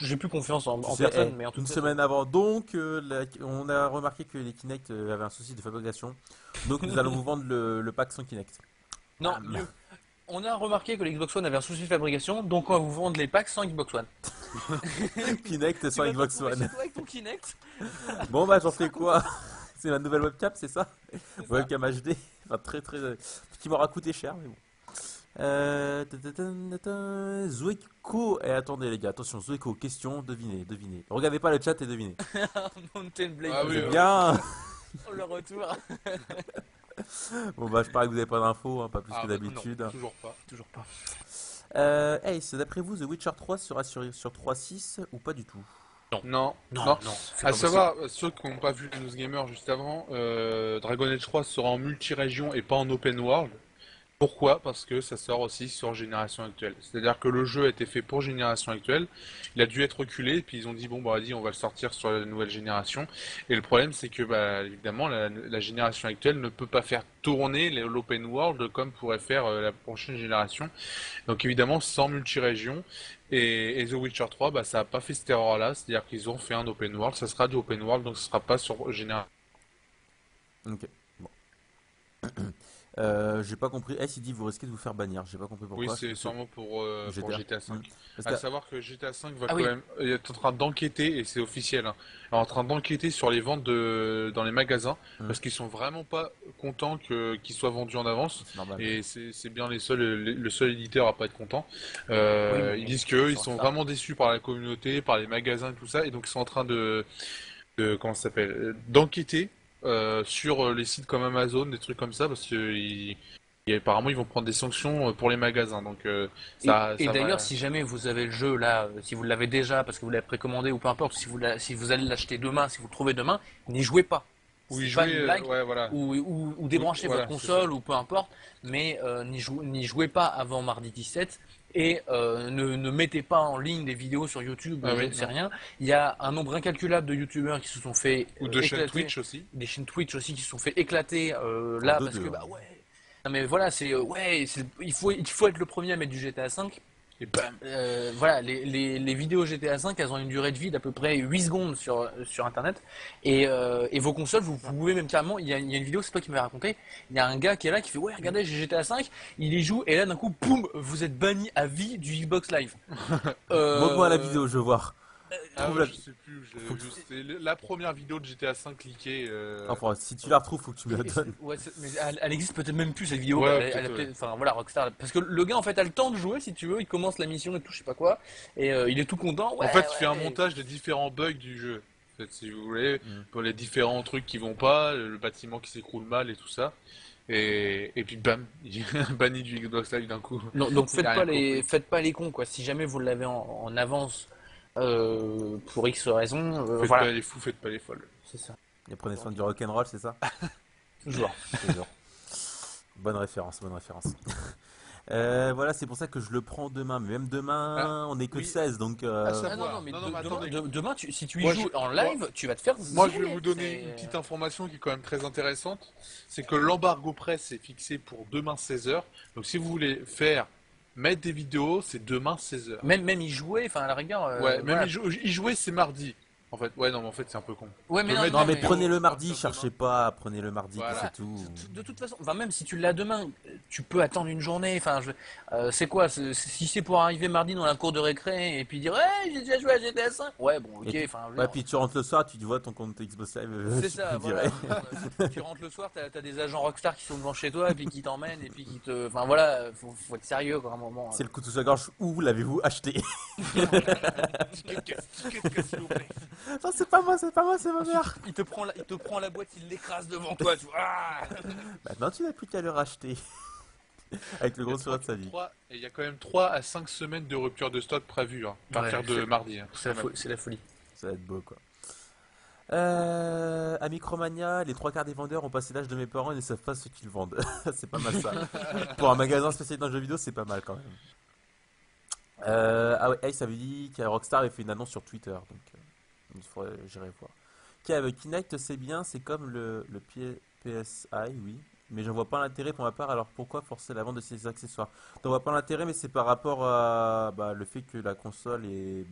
j'ai plus confiance Tu en sais, personne, mais en tout une cas, semaine avant, donc, on a remarqué que les Kinect avaient un souci de fabrication. Donc, nous allons vous vendre le pack sans Kinect. non, Bam. mieux. On a remarqué que l'Xbox One avait un souci de fabrication, donc on va vous vendre les packs sans Xbox One. Kinect Tu sans vas te Xbox retrouver chez One. toi avec ton Kinect. Bon, bah, j'en fais quoi? C'est ma nouvelle webcam, c'est ça? C'est ça. Webcam HD. Enfin, qui m'aura coûté cher, mais bon. Zueko. Et attendez, les gars, attention, Zueko, question, devinez. Regardez pas le chat et devinez. Mountain Blade Ah oui, C'est 2. bien. Le retour. Bon, bah, je parie que vous avez pas d'infos, hein, pas plus que Ah bah non, d'habitude. toujours pas. Toujours pas. Ace, d'après vous, The Witcher 3 sera sur 3.6 ou pas du tout? Non, Non, non. non, c'est À pas savoir, ceux qui n'ont pas vu le News Gamer juste avant, Dragon Age 3 sera en multi-région et pas en open world. Pourquoi? Parce que ça sort aussi sur génération actuelle. C'est-à-dire que le jeu a été fait pour génération actuelle, il a dû être reculé, puis ils ont dit bon bah vas-y on va le sortir sur la nouvelle génération. Et le problème c'est que bah évidemment la génération actuelle ne peut pas faire tourner l'open world comme pourrait faire la prochaine génération. Donc évidemment sans multi-région. Et The Witcher 3 bah ça a pas fait cette erreur-là, c'est-à-dire qu'ils ont fait un open world, ça sera du open world donc ce sera pas sur génération. Ok. Bon. J'ai pas compris. Ace, il dit vous risquez de vous faire bannir. J'ai pas compris Oui, pourquoi. c'est sûrement pour GTA. GTA 5. Parce À que, savoir que GTA 5 va Ah quand oui. même est en train d'enquêter, et c'est officiel, hein, est en train d'enquêter sur les ventes dans les magasins, hum, parce qu'ils sont vraiment pas contents qu'ils soient vendus en avance, c'est normal. et c'est bien le seul éditeur à pas être content. Oui, mais Ils bon, disent qu'eux, ils sur sont ça. vraiment déçus par la communauté, par les magasins et tout ça, et donc ils sont en train comment ça s'appelle, d'enquêter sur les sites comme Amazon, des trucs comme ça, parce que et apparemment, ils vont prendre des sanctions pour les magasins. Donc, Et ça d'ailleurs, va. si jamais vous avez le jeu là, si vous l'avez déjà parce que vous l'avez précommandé ou peu importe, si vous allez l'acheter demain, si vous le trouvez demain, n'y jouez pas. Ou y C'est pas jouer, une blague. ouais, voilà. Ou Oui, débranchez votre voilà, c'est ça. console ou peu importe, mais n'y jouez pas avant mardi 17 et ne mettez pas en ligne des vidéos sur YouTube, Ah je oui, ne sais non. rien. Il y a un nombre incalculable de YouTubeurs qui se sont fait Ou de chaîne éclater, Twitch aussi. des chaînes Twitch aussi qui se sont fait éclater En là deux parce que deux. bah ouais. Non mais voilà, il faut être le premier à mettre du GTA 5. Et bam. Voilà, les vidéos GTA 5, elles ont une durée de vie d'à peu près 8 secondes sur Internet. Et vos consoles, vous pouvez même carrément. Il y a une vidéo, c'est toi qui m'avais raconté. Il y a un gars qui est là qui fait ouais, regardez, j'ai GTA 5. Il y joue et là d'un coup, boum, vous êtes banni à vie du Xbox Live. Montre-moi la Euh, vidéo, je veux voir. Ah Trouve ouais, la... je sais plus. Faut que- C'est la première vidéo de GTA 5 cliquée. Enfin, si tu la retrouves, faut que tu me la donnes. ouais, mais elle existe peut-être même plus cette vidéo. Ouais, Elle a peut-être. Ouais. enfin voilà, Rockstar. Parce que le gars en fait a le temps de jouer si tu veux. Il commence la mission et tout, je sais pas quoi. Et il est tout content. Ouais, En fait, il fait un ouais. montage des différents bugs du jeu. En fait, si vous voulez, Mm. pour les différents trucs qui vont pas, le bâtiment qui s'écroule mal et tout ça. Et puis bam, il est banni du Xbox Live d'un coup. Donc Il a rien compris. faites pas les cons quoi. Si jamais vous l'avez en avance pour X raison, Faites voilà, pas les fous, faites pas les folles. c'est ça. Et prenez soin du rock'n'roll, c'est ça? Toujours. Toujours. Bonne référence, bonne référence. Voilà, c'est pour ça que je le prends demain. Mais même demain, on est que oui. 16, donc ça- Ah non, non, mais Non, non, mais demain, attendez. demain, si tu y Moi, joues je- en moi- live, tu vas te faire Moi, je vais zouler. vous donner une petite information qui est quand même très intéressante. C'est que l'embargo presse est fixé pour demain 16h. Donc, si vous voulez mettre des vidéos, c'est demain 16h. Même y jouer, enfin à la rigueur. Ouais, même voilà. y jouer, c'est mardi. En fait, ouais, non, mais en fait, c'est un peu con. Ouais, mais Je non, mets non, non, mais mais prenez le à mardi, partir de cherchez pas, prenez le mardi, Voilà. c'est tout. de toute façon, enfin, même si tu l'as demain, tu peux attendre une journée. Enfin, c'est quoi si c'est pour arriver mardi dans la cour de récré et puis dire, ouais, j'ai déjà joué à GTA 5. Ouais, bon, ok. Et puis, Enfin, je veux ouais, dire, puis tu rentres le soir, tu vois ton compte Xbox Live, c'est tu ça, me voilà. dirais. Tu rentres le soir, t'as des agents Rockstar qui sont devant chez toi et puis qui t'emmènent et puis qui te. Enfin voilà, faut être sérieux quoi, à un moment. C'est le couteau sous la gorge, où l'avez-vous acheté? s'il vous plaît. Non, c'est pas moi, c'est ma mère. Il te prend la boîte, il l'écrase devant toi. Tu vois. Ah. Maintenant, tu n'as plus qu'à le racheter. Avec le gros sourire de sa vie. Et il y a quand même 3 à 5 semaines de rupture de stock prévues, hein, à partir Ouais, de mardi. Hein. C'est la folie. Ça va être beau, quoi. À Micromania, les trois quarts des vendeurs ont passé l'âge de mes parents et ne savent pas ce qu'ils vendent. C'est pas mal ça. Pour un magasin spécialisé dans le jeu vidéo, c'est pas mal quand même. Ah ouais, Ace avait dit que Rockstar avait fait une annonce sur Twitter, donc j'irai voir. Kinect, c'est bien, c'est comme le PSI, oui. Mais j'en vois pas l'intérêt pour ma part, alors pourquoi forcer la vente de ces accessoires? J'en vois pas l'intérêt, mais c'est par rapport à le fait que la console est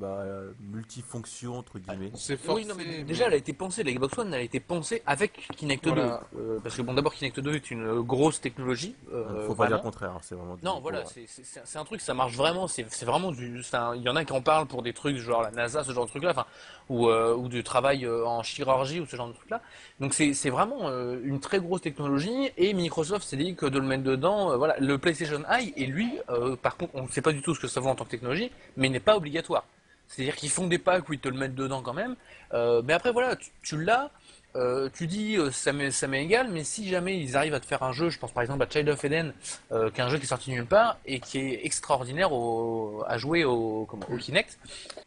multifonction, entre guillemets. C'est forcé. Oui, non, mais déjà, elle a été pensée, la Xbox One, elle a été pensée avec Kinect Voilà. 2. Parce que, bon, d'abord, Kinect 2 est une grosse technologie. Faut pas dire vraiment. le contraire, hein, c'est vraiment Non, voilà, c'est un truc, ça marche vraiment. C'est vraiment il y en a qui en parlent pour des trucs genre la NASA, ce genre de truc-là, enfin, ou du travail en chirurgie ou ce genre de truc-là. Donc, c'est vraiment une très grosse technologie. Et Microsoft s'est dit que de le mettre dedans, voilà. Le PlayStation Eye, et lui, par contre, on ne sait pas du tout ce que ça vaut en tant que technologie, mais il n'est pas obligatoire. C'est-à-dire qu'ils font des packs où ils te le mettent dedans quand même. Mais après, voilà, tu l'as. Tu dis ça m'est égal, mais si jamais ils arrivent à te faire un jeu, je pense par exemple à Child of Eden, qui est un jeu qui est sorti nulle part et qui est extraordinaire à jouer au Kinect.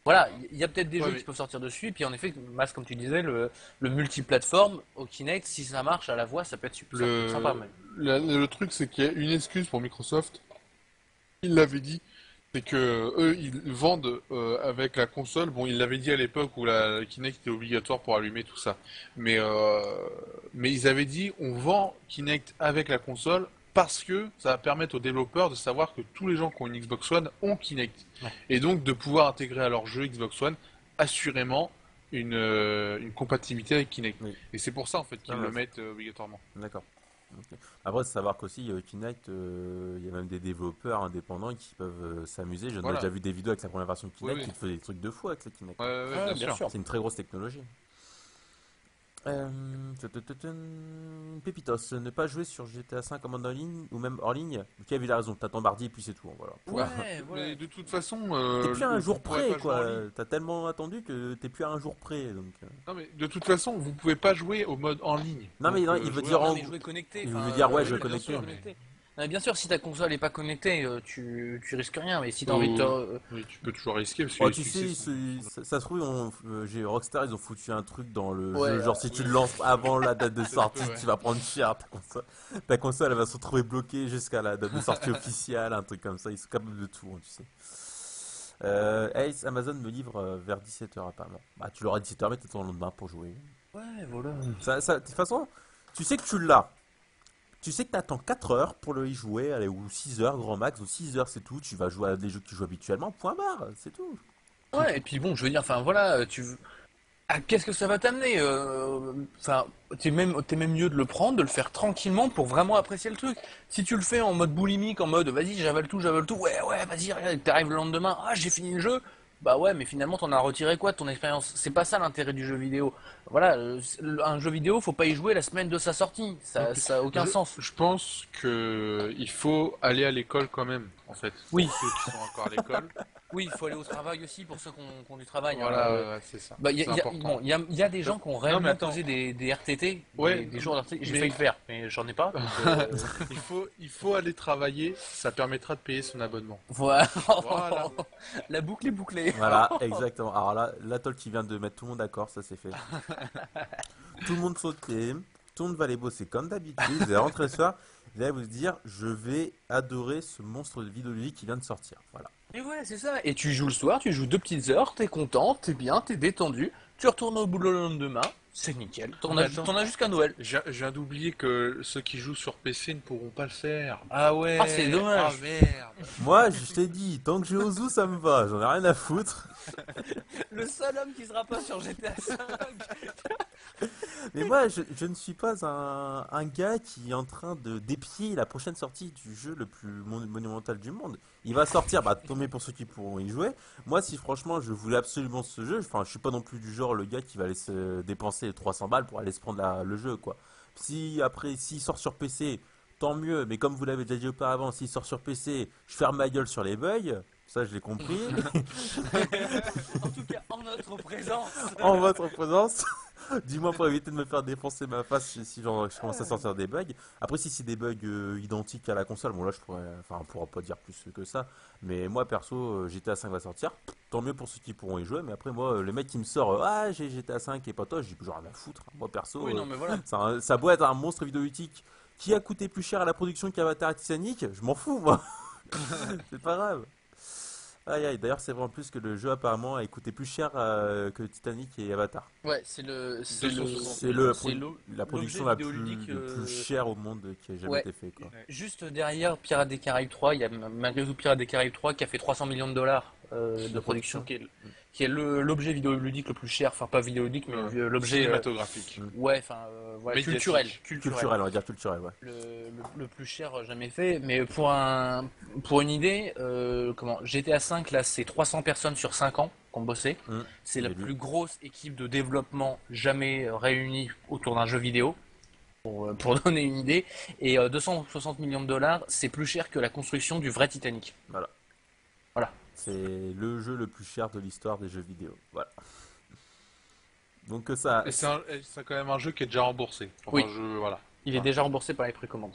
Voilà, il y a peut-être des Ouais, jeux mais- qui peuvent sortir dessus, et puis en effet, Mas, comme tu disais, le multiplateforme au Kinect, si ça marche à la voix, ça peut être super Le, sympa même. le truc, c'est qu'il y a une excuse pour Microsoft. Ils l'avaient dit. C'est que eux, ils vendent avec la console. Bon, ils l'avaient dit à l'époque où la Kinect était obligatoire pour allumer tout ça. Mais ils avaient dit, on vend Kinect avec la console parce que ça va permettre aux développeurs de savoir que tous les gens qui ont une Xbox One ont Kinect. Ouais. Et donc de pouvoir intégrer à leur jeu Xbox One assurément une compatibilité avec Kinect. Oui. Et c'est pour ça en fait qu'ils Ah, le ouais. mettent obligatoirement. D'accord. Ok. Après, c'est savoir qu'aussi, Kinect, il y a même des développeurs indépendants qui peuvent s'amuser. J'en ai Voilà. déjà vu des vidéos avec la première version de Kinect Oui, oui. qui faisaient des trucs de fou avec le Kinect. Ouais, ouais, Ouais, bien bien sûr. sûr. C'est une très grosse technologie. Pépitos, ne pas jouer sur GTA 5 en mode en ligne ou même hors ligne. Ok, il a raison, t'as ton mardi et puis c'est tout. Voilà. Ouais, Mais de toute façon, T'es plus à un jour vous pourrez près, pas jouer en quoi. ligne. T'as tellement attendu que t'es plus à un jour près. Donc, Non mais de toute façon, vous pouvez pas jouer au mode en ligne. Non, mais Donc, il veut jouer dire en en- Non, mais jouer connecté. il enfin, veut dire, ouais, oui, jouer bien connecté, sûr, mais- connecté. Mais bien sûr, si ta console est pas connectée, tu risques rien. Mais si t'as envie de Ou... Oui, tu peux toujours risquer parce que Oh, les tu succès sais, sont... ça se trouve, Rockstar, ils ont foutu un truc dans le ouais, jeu. Genre, si tu Oui, le lances avant la date de ça se peut, sortie, ouais. tu vas prendre cher. Ta console, elle va se retrouver bloquée jusqu'à la date de sortie officielle, un truc comme ça. Ils sont capables de tout, hein, tu sais. Ace, Amazon me livre vers 17h apparemment. Bah, tu l'auras 17h, mais t'es ton lendemain pour jouer. ouais, voilà. De toute façon, tu sais que tu l'as. Tu sais que t'attends 4 heures pour le y jouer, allez, ou 6 heures grand max, ou 6 heures c'est tout. Tu vas jouer à des jeux que tu joues habituellement, point barre, c'est tout. Ouais, et puis bon, je veux dire, enfin voilà, qu'est-ce que ça va t'amener? Enfin, t'es même mieux de le prendre, de le faire tranquillement pour vraiment apprécier le truc. Si tu le fais en mode boulimique, en mode vas-y, j'avale tout, ouais, ouais, vas-y, regarde, t'arrives le lendemain, ah, j'ai fini le jeu. Bah ouais, mais finalement, t'en as retiré quoi de ton expérience? C'est pas ça l'intérêt du jeu vidéo. Voilà, un jeu vidéo, faut pas y jouer la semaine de sa sortie. Donc, Ça a aucun sens. je pense que il faut aller à l'école quand même, en fait, Oui, pour ceux qui sont encore à l'école. oui, il faut aller au travail aussi pour ceux qui ont du travail, hein. Voilà, ouais, ouais, c'est ça. Bah, C'est important. bon, il y a des gens qui ont Non, mais réellement attends. posé des RTT, Ouais, des jours d'RTT. J'ai mais failli le faire, mais j'en ai pas. Donc, il faut aller travailler, ça permettra de payer son abonnement. voilà. Voilà. La boucle est bouclée. Voilà, exactement. Alors là, l'atoll qui vient de mettre tout le monde d'accord, ça c'est fait. Tout le monde sauter, tout le monde va aller bosser comme d'habitude, vous allez rentrer le soir, vous allez vous dire, je vais adorer ce monstre de vidéologie qui vient de sortir. Voilà. Et ouais, c'est ça. Et tu joues le soir, tu joues 2 petites heures, t'es content, t'es bien, t'es détendu. Tu retournes au boulot le lendemain, c'est nickel. Non, mais attends, T'en as jusqu'à Noël. je viens d'oublier que ceux qui jouent sur PC ne pourront pas le faire. Ah ouais. Ah, c'est Ah dommage. merde. Moi, je t'ai dit, tant que j'ai Ozu, ça me va, j'en ai rien à foutre. Le seul homme qui sera pas sur GTA 5. Mais moi, je ne suis pas un gars qui est en train de d'épier la prochaine sortie du jeu le plus monumental du monde. Il va sortir, bah tant mieux pour ceux qui pourront y jouer. Moi, si franchement je voulais absolument ce jeu, enfin, je suis pas non plus du genre le gars qui va aller se dépenser 300 balles pour aller se prendre le jeu, quoi. Si après, s'il sort sur PC, tant mieux. Mais comme vous l'avez déjà dit auparavant, s'il sort sur PC, je ferme ma gueule sur les bugs. Ça, je l'ai compris. En tout cas, en notre présence. En votre présence. Du moins pour éviter de me faire défoncer ma face si genre, je commence à sortir des bugs. Après, si c'est des bugs identiques à la console, bon là je pourrais, enfin on pourra pas dire plus que ça. Mais moi perso, GTA 5 va sortir. Tant mieux pour ceux qui pourront y jouer. Mais après moi, le mec qui me sort, ah j'ai GTA 5 et pas toi, je dis genre rien à foutre. Moi perso, Oui, non, mais voilà. ça doit être un monstre vidéoludique qui a coûté plus cher à la production qu'Avatar et Titanic. Je m'en fous moi. C'est pas grave. Aïe aïe, d'ailleurs c'est vrai en plus que le jeu apparemment a coûté plus cher que Titanic et Avatar. Ouais, C'est le, c'est la l'objet production vidéoludique. le plus chère au monde qui ait jamais Ouais. été fait, quoi. Juste derrière Pirates des Caraïbes 3, il y a malgré tout Pirates des Caraïbes 3 qui a fait 300 millions de dollars de De production, production. qui est l'objet vidéoludique le plus cher, enfin pas vidéoludique, mais l'objet, Cinématographique. ouais, enfin voilà, Médiatique. Culturel, on va dire culturel, ouais. le plus cher jamais fait. Mais pour une idée, comment GTA 5 là, c'est 300 personnes sur 5 ans qui ont bossé. C'est la J'ai lu. plus grosse équipe de développement jamais réunie autour d'un jeu vidéo. Pour donner une idée, et 260 millions de dollars, c'est plus cher que la construction du vrai Titanic. Voilà. Voilà. C'est le jeu le plus cher de l'histoire des jeux vidéo. Voilà. Donc ça, Et c'est quand même un jeu qui est déjà remboursé. Enfin, Oui. voilà. Il est Ouais. déjà remboursé par les précommandes.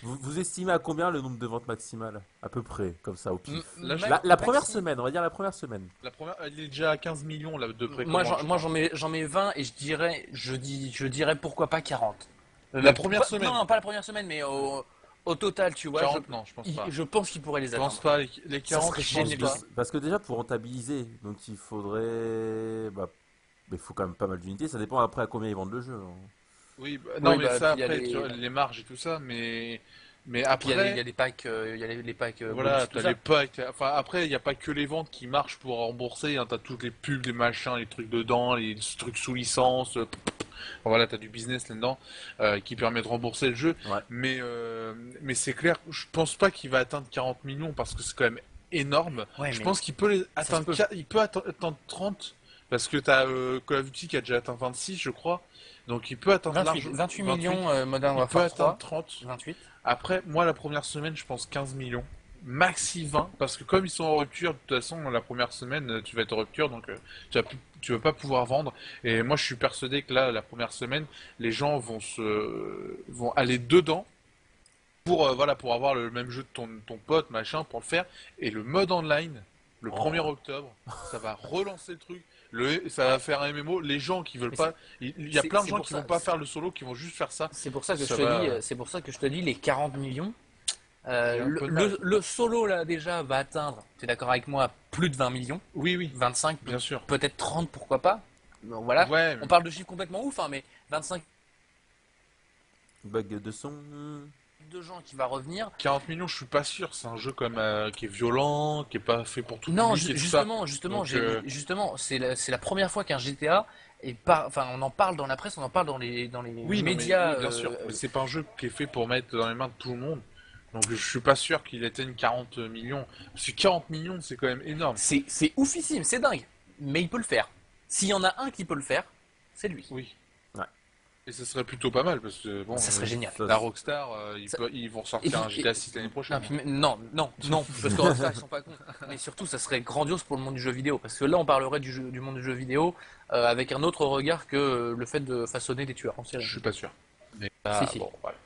vous estimez à combien le nombre de ventes maximales? À peu près, comme ça, au pif. Là, je- La première semaine, on va dire la première semaine. La première, il est déjà à 15 millions là, de précommande. Moi j'en mets 20 et je dirais pourquoi pas 40. La première semaine. Non, pas la première semaine, mais au total, tu vois. 40, non, je pense pas. Je pense qu'il pourrait les Je pense atteindre. pas, les Ça 40, serait je pense génial. pas. Parce que déjà, pour rentabiliser, donc il faudrait. Bah, mais il faut quand même pas mal d'unités. Ça dépend après à combien ils vendent le jeu, hein. Oui, non, mais bah, ça, puis il y a après, les- tu vois, les marges et tout ça, mais Puis il y a après, les packs, il y a les packs voilà, bonus, tout t'as ça. les packs, enfin, après, il n'y a pas que les ventes qui marchent pour rembourser, hein, t'as toutes les pubs, les machins, les trucs dedans, les trucs sous licence, voilà, t'as du business là-dedans, qui permet de rembourser le jeu, Ouais. mais c'est clair, je pense pas qu'il va atteindre 40 millions, parce que c'est quand même énorme. Ouais, Je mais pense qu'il peut les ça se atteindre, peut. il peut atteindre 30, parce que t'as Call of Duty qui a déjà atteint 26, je crois, donc il peut atteindre 28, largement 28 28. millions Modern Il peut Warfare atteindre 3. 30. 28. Après, moi, la première semaine, je pense 15 millions. Maxi 20. Parce que comme ils sont en rupture, de toute façon, la première semaine, tu vas être en rupture, donc tu vas pas pouvoir vendre. Et moi, je suis persuadé que là, la première semaine, les gens vont aller dedans pour voilà, pour avoir le même jeu de ton pote, machin, pour le faire. Et le mode online, le Oh. 1er octobre, ça va relancer le truc. Ça va faire un MMO. Les gens qui veulent Mais pas, il y a plein de c'est gens pour qui ça. vont pas faire le solo, qui vont juste faire ça. C'est pour ça que je Ça te dis, va. c'est pour ça que je te dis les 40 millions. J'ai un peu de mal. Le solo là déjà va atteindre, tu es d'accord avec moi, plus de 20 millions, Oui, oui, 25, bien sûr. peut-être 30, pourquoi pas. Donc voilà, Ouais, on parle de chiffres complètement ouf, hein, mais 25 Bug de son. de gens qui va revenir. 40 millions, je suis pas sûr. C'est un jeu comme qui est violent, qui est pas fait pour tout Non, public et tout ça. justement, Donc, justement, c'est la première fois qu'un GTA enfin, on en parle dans la presse, on en parle dans les oui, non, mais médias. oui, bien sûr. Mais c'est pas un jeu qui est fait pour mettre dans les mains de tout le monde. Donc je suis pas sûr qu'il atteigne 40 millions. Parce que 40 millions, c'est quand même énorme. C'est oufissime, c'est dingue, mais il peut le faire. S'il y en a un qui peut le faire, c'est lui. Oui. Ouais. Et ça serait plutôt pas mal parce que bon, Ça serait génial. Ça, la Rockstar, Ça- ils vont Et sortir un puis- GTA 6 l'année prochaine. Non, non, parce que Rockstar, ils sont pas cons. Mais surtout, ça serait grandiose pour le monde du jeu vidéo. Parce que là, on parlerait du monde du jeu vidéo avec un autre regard que le fait de façonner des tueurs en série. Je suis pas sûr. Mais Si. bon, voilà.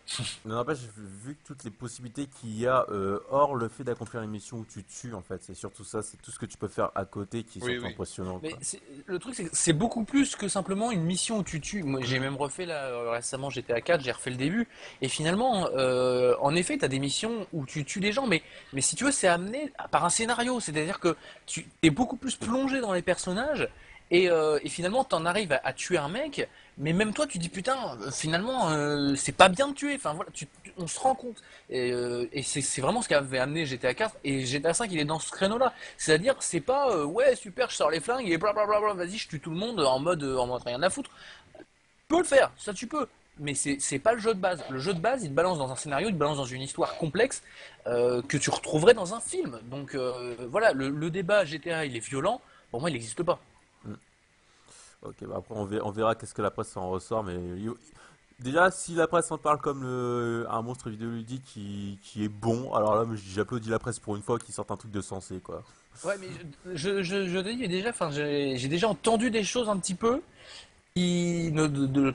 Mais n'empêche, vu que toutes les possibilités qu'il y a, hors le fait d'accomplir une mission où tu tues, en fait, c'est surtout ça, c'est tout ce que tu peux faire à côté qui est Oui, surtout oui. impressionnant, Mais quoi. le truc, c'est que c'est beaucoup plus que simplement une mission où tu tues. Moi, j'ai même refait là récemment GTA 4, j'ai refait le début. Et finalement, en effet, tu as des missions où tu tues des gens, mais si tu veux, c'est amené par un scénario. C'est-à-dire que tu es beaucoup plus plongé dans les personnages. Et finalement, t'en arrives à tuer un mec, mais même toi, tu dis putain, finalement, c'est pas bien de tuer. Enfin voilà, on se rend compte. Et c'est vraiment ce qui avait amené GTA 4 et GTA 5, il est dans ce créneau-là. C'est-à-dire, c'est pas ouais super, je sors les flingues et blablabla, vas-y, je tue tout le monde en mode rien à foutre. Tu peux le faire, ça tu peux. Mais c'est pas le jeu de base. Le jeu de base, il te balance dans un scénario, il te balance dans une histoire complexe que tu retrouverais dans un film. Donc voilà, le débat GTA, il est violent. Pour moi, il n'existe pas. Mm. Ok, bah après on verra qu'est-ce que la presse en ressort, mais déjà si la presse en parle comme un monstre vidéoludique qui est bon, alors là j'applaudis la presse pour une fois qu'ils sortent un truc de sensé, quoi. Ouais, mais je te dis déjà, enfin, j'ai déjà entendu des choses un petit peu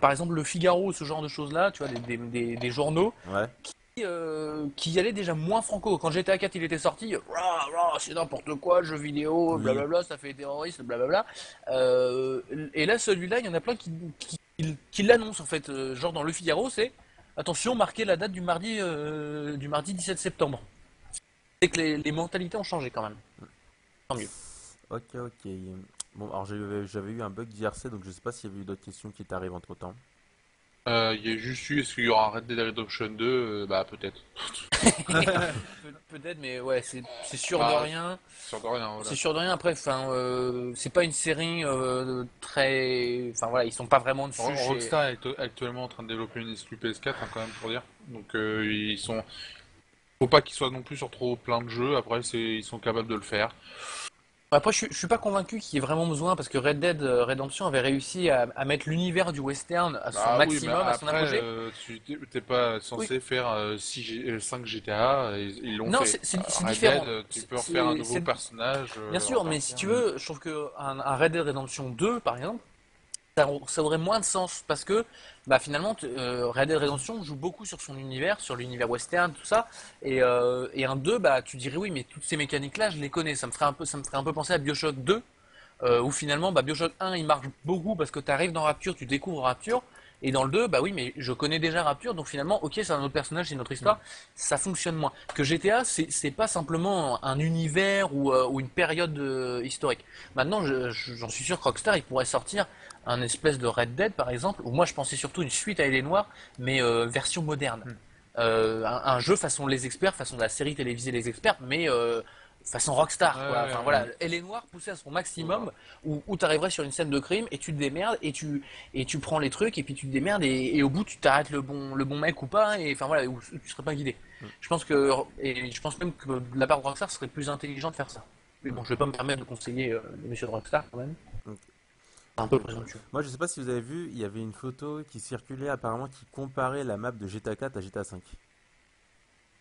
par exemple, le Figaro, ce genre de choses-là, tu vois, des journaux Ouais. qui allaient déjà moins franco. Quand GTA 4 il était sorti, rah, rah, c'est n'importe quoi, le jeu vidéo, Oui. blablabla, ça fait terroriste, blablabla. Et là, celui-là, il y en a plein qui l'annoncent en fait. Genre dans le Figaro, c'est attention, marquez la date du mardi 17 septembre. C'est que les mentalités ont changé quand même. Tant mieux. Ok, ok. Bon, alors j'avais eu un bug d'IRC, donc je sais pas s'il y avait eu d'autres questions qui t'arrivent entre-temps. Il y a juste eu, est-ce qu'il y aura un Red Dead Redemption 2? Bah peut-être. Peut-être, mais ouais, c'est sûr de Bah, rien. sur de rien, voilà. C'est sûr de rien. Après, enfin, c'est pas une série très. Enfin voilà, ils sont pas vraiment dessus chez. Rockstar est actuellement en train de développer une exclu PS4, hein, quand même pour dire. Donc ils sont, faut pas qu'ils soient non plus sur trop plein de jeux. Après, ils sont capables de le faire. Après, je suis pas convaincu qu'il y ait vraiment besoin parce que Red Dead Redemption avait réussi à mettre l'univers du western à son Ah oui, mais maximum, à son après, apogée. t'es pas Oui. censé faire 5 GTA, et ils l'ont Non, fait. c'est Red différent. Dead, tu peux refaire un nouveau C'est personnage. bien sûr, mais si tu veux, je trouve que un Red Dead Redemption 2, par exemple. Ça aurait moins de sens parce que bah, finalement Red Dead Redemption joue beaucoup sur son univers, sur l'univers western, tout ça. Et un 2, bah, tu dirais oui, mais toutes ces mécaniques-là, je les connais. Ça me ferait un peu penser à Bioshock 2, où finalement bah, Bioshock 1 il marche beaucoup parce que tu arrives dans Rapture, tu découvres Rapture. Et dans le 2, bah oui, mais je connais déjà Rapture, donc finalement, ok, c'est un autre personnage, c'est une autre histoire, ça fonctionne moins. Que GTA, c'est pas simplement un univers ou une période historique. Maintenant, j'en suis sûr que Rockstar, il pourrait sortir un espèce de Red Dead par exemple, où moi je pensais surtout une suite à Elle est Noire, mais version moderne. Hmm. Un jeu façon Les Experts, façon la série télévisée Les Experts, mais façon Rockstar, quoi. Ouais, Enfin ouais. voilà, Elle est Noire poussée à son maximum, où tu arriverais sur une scène de crime et tu te démerdes et tu prends les trucs et puis tu te démerdes et au bout tu t'arrêtes le bon mec ou pas, et enfin voilà, où tu serais pas guidé. Je pense je pense même que de la part de Rockstar, ce serait plus intelligent de faire ça. Mais bon, je vais pas me permettre de conseiller les messieurs de Rockstar quand même. Ok. C'est un peu présomptueux. Moi, je sais pas si vous avez vu, il y avait une photo qui circulait apparemment qui comparait la map de GTA 4 à GTA 5.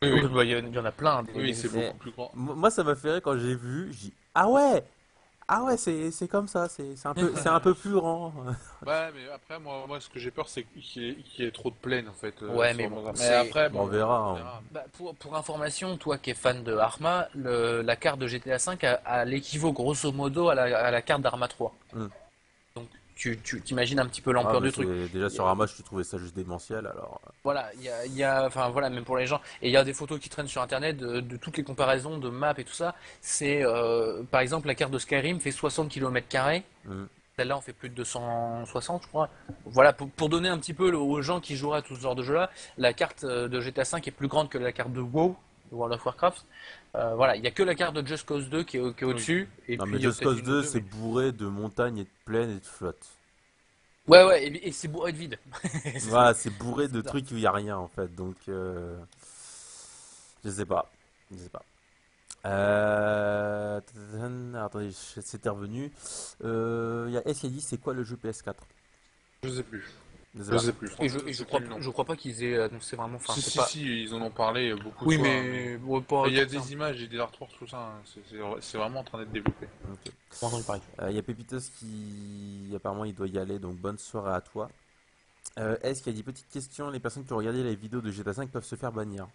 Oui, Oui, oui. bah, il y en a plein. Oui, c'est Mais beaucoup plus grand. moi, ça m'a fait rire quand j'ai vu. J'ai dit, ah ouais! Ah ouais, c'est comme ça, c'est un peu plus grand. Ouais, mais après, moi, ce que j'ai peur, c'est qu'il y ait trop de plaines, en fait. Ouais, mais Sur bon, Mais après, Bon, on bon, verra, on hein. verra. bah, pour information, toi qui es fan de Arma, la carte de GTA V a l'équivaut grosso modo à la carte d'Arma 3. Hmm. Donc tu t'imagines un petit peu Ah, l'ampleur mais du truc. c'est déjà Il y sur a- un match, tu trouvais ça juste démentiel, alors. Voilà, enfin voilà, même pour les gens. Et il y a des photos qui traînent sur Internet de toutes les comparaisons de maps et tout ça. C'est, par exemple, la carte de Skyrim fait 60 km². Hmm. Celle-là, on fait plus de 260, je crois. Voilà, pour donner un petit peu aux gens qui joueraient à tout ce genre de jeu-là, la carte de GTA V est plus grande que la carte de WoW, de World of Warcraft. Voilà, il y a que la carte de Just Cause 2 qui est Oui. au-dessus, et Non, puis mais il y a Just peut-être Cause une ou 2, deux, c'est mais... bourré de montagnes et de plaines et de flottes. Ouais, ouais, et c'est bourré de vide. Voilà, c'est bourré de C'est ça. trucs où il n'y a rien, en fait, donc. Je sais pas. Je sais pas. Attendez, c'était revenu. Il y a S qui a dit c'est quoi le jeu PS4? Je sais plus. Je sais Je pas. sais plus. Franchement, je sais plus le nom. Je crois pas qu'ils aient annoncé vraiment, enfin, Si, c'est si, pas... si, ils en ont parlé beaucoup de Oui, fois, hein, mais... mais ouais, pas Il y a tant que ça. des images et des artworks, tout ça, hein. C'est vraiment en train d'être développé. Ok. Pas entendu parler. Il y a Pépitos qui apparemment il doit y aller, donc bonne soirée à toi. S qui a dit petite question, les personnes qui ont regardé les vidéos de GTA 5 peuvent se faire bannir.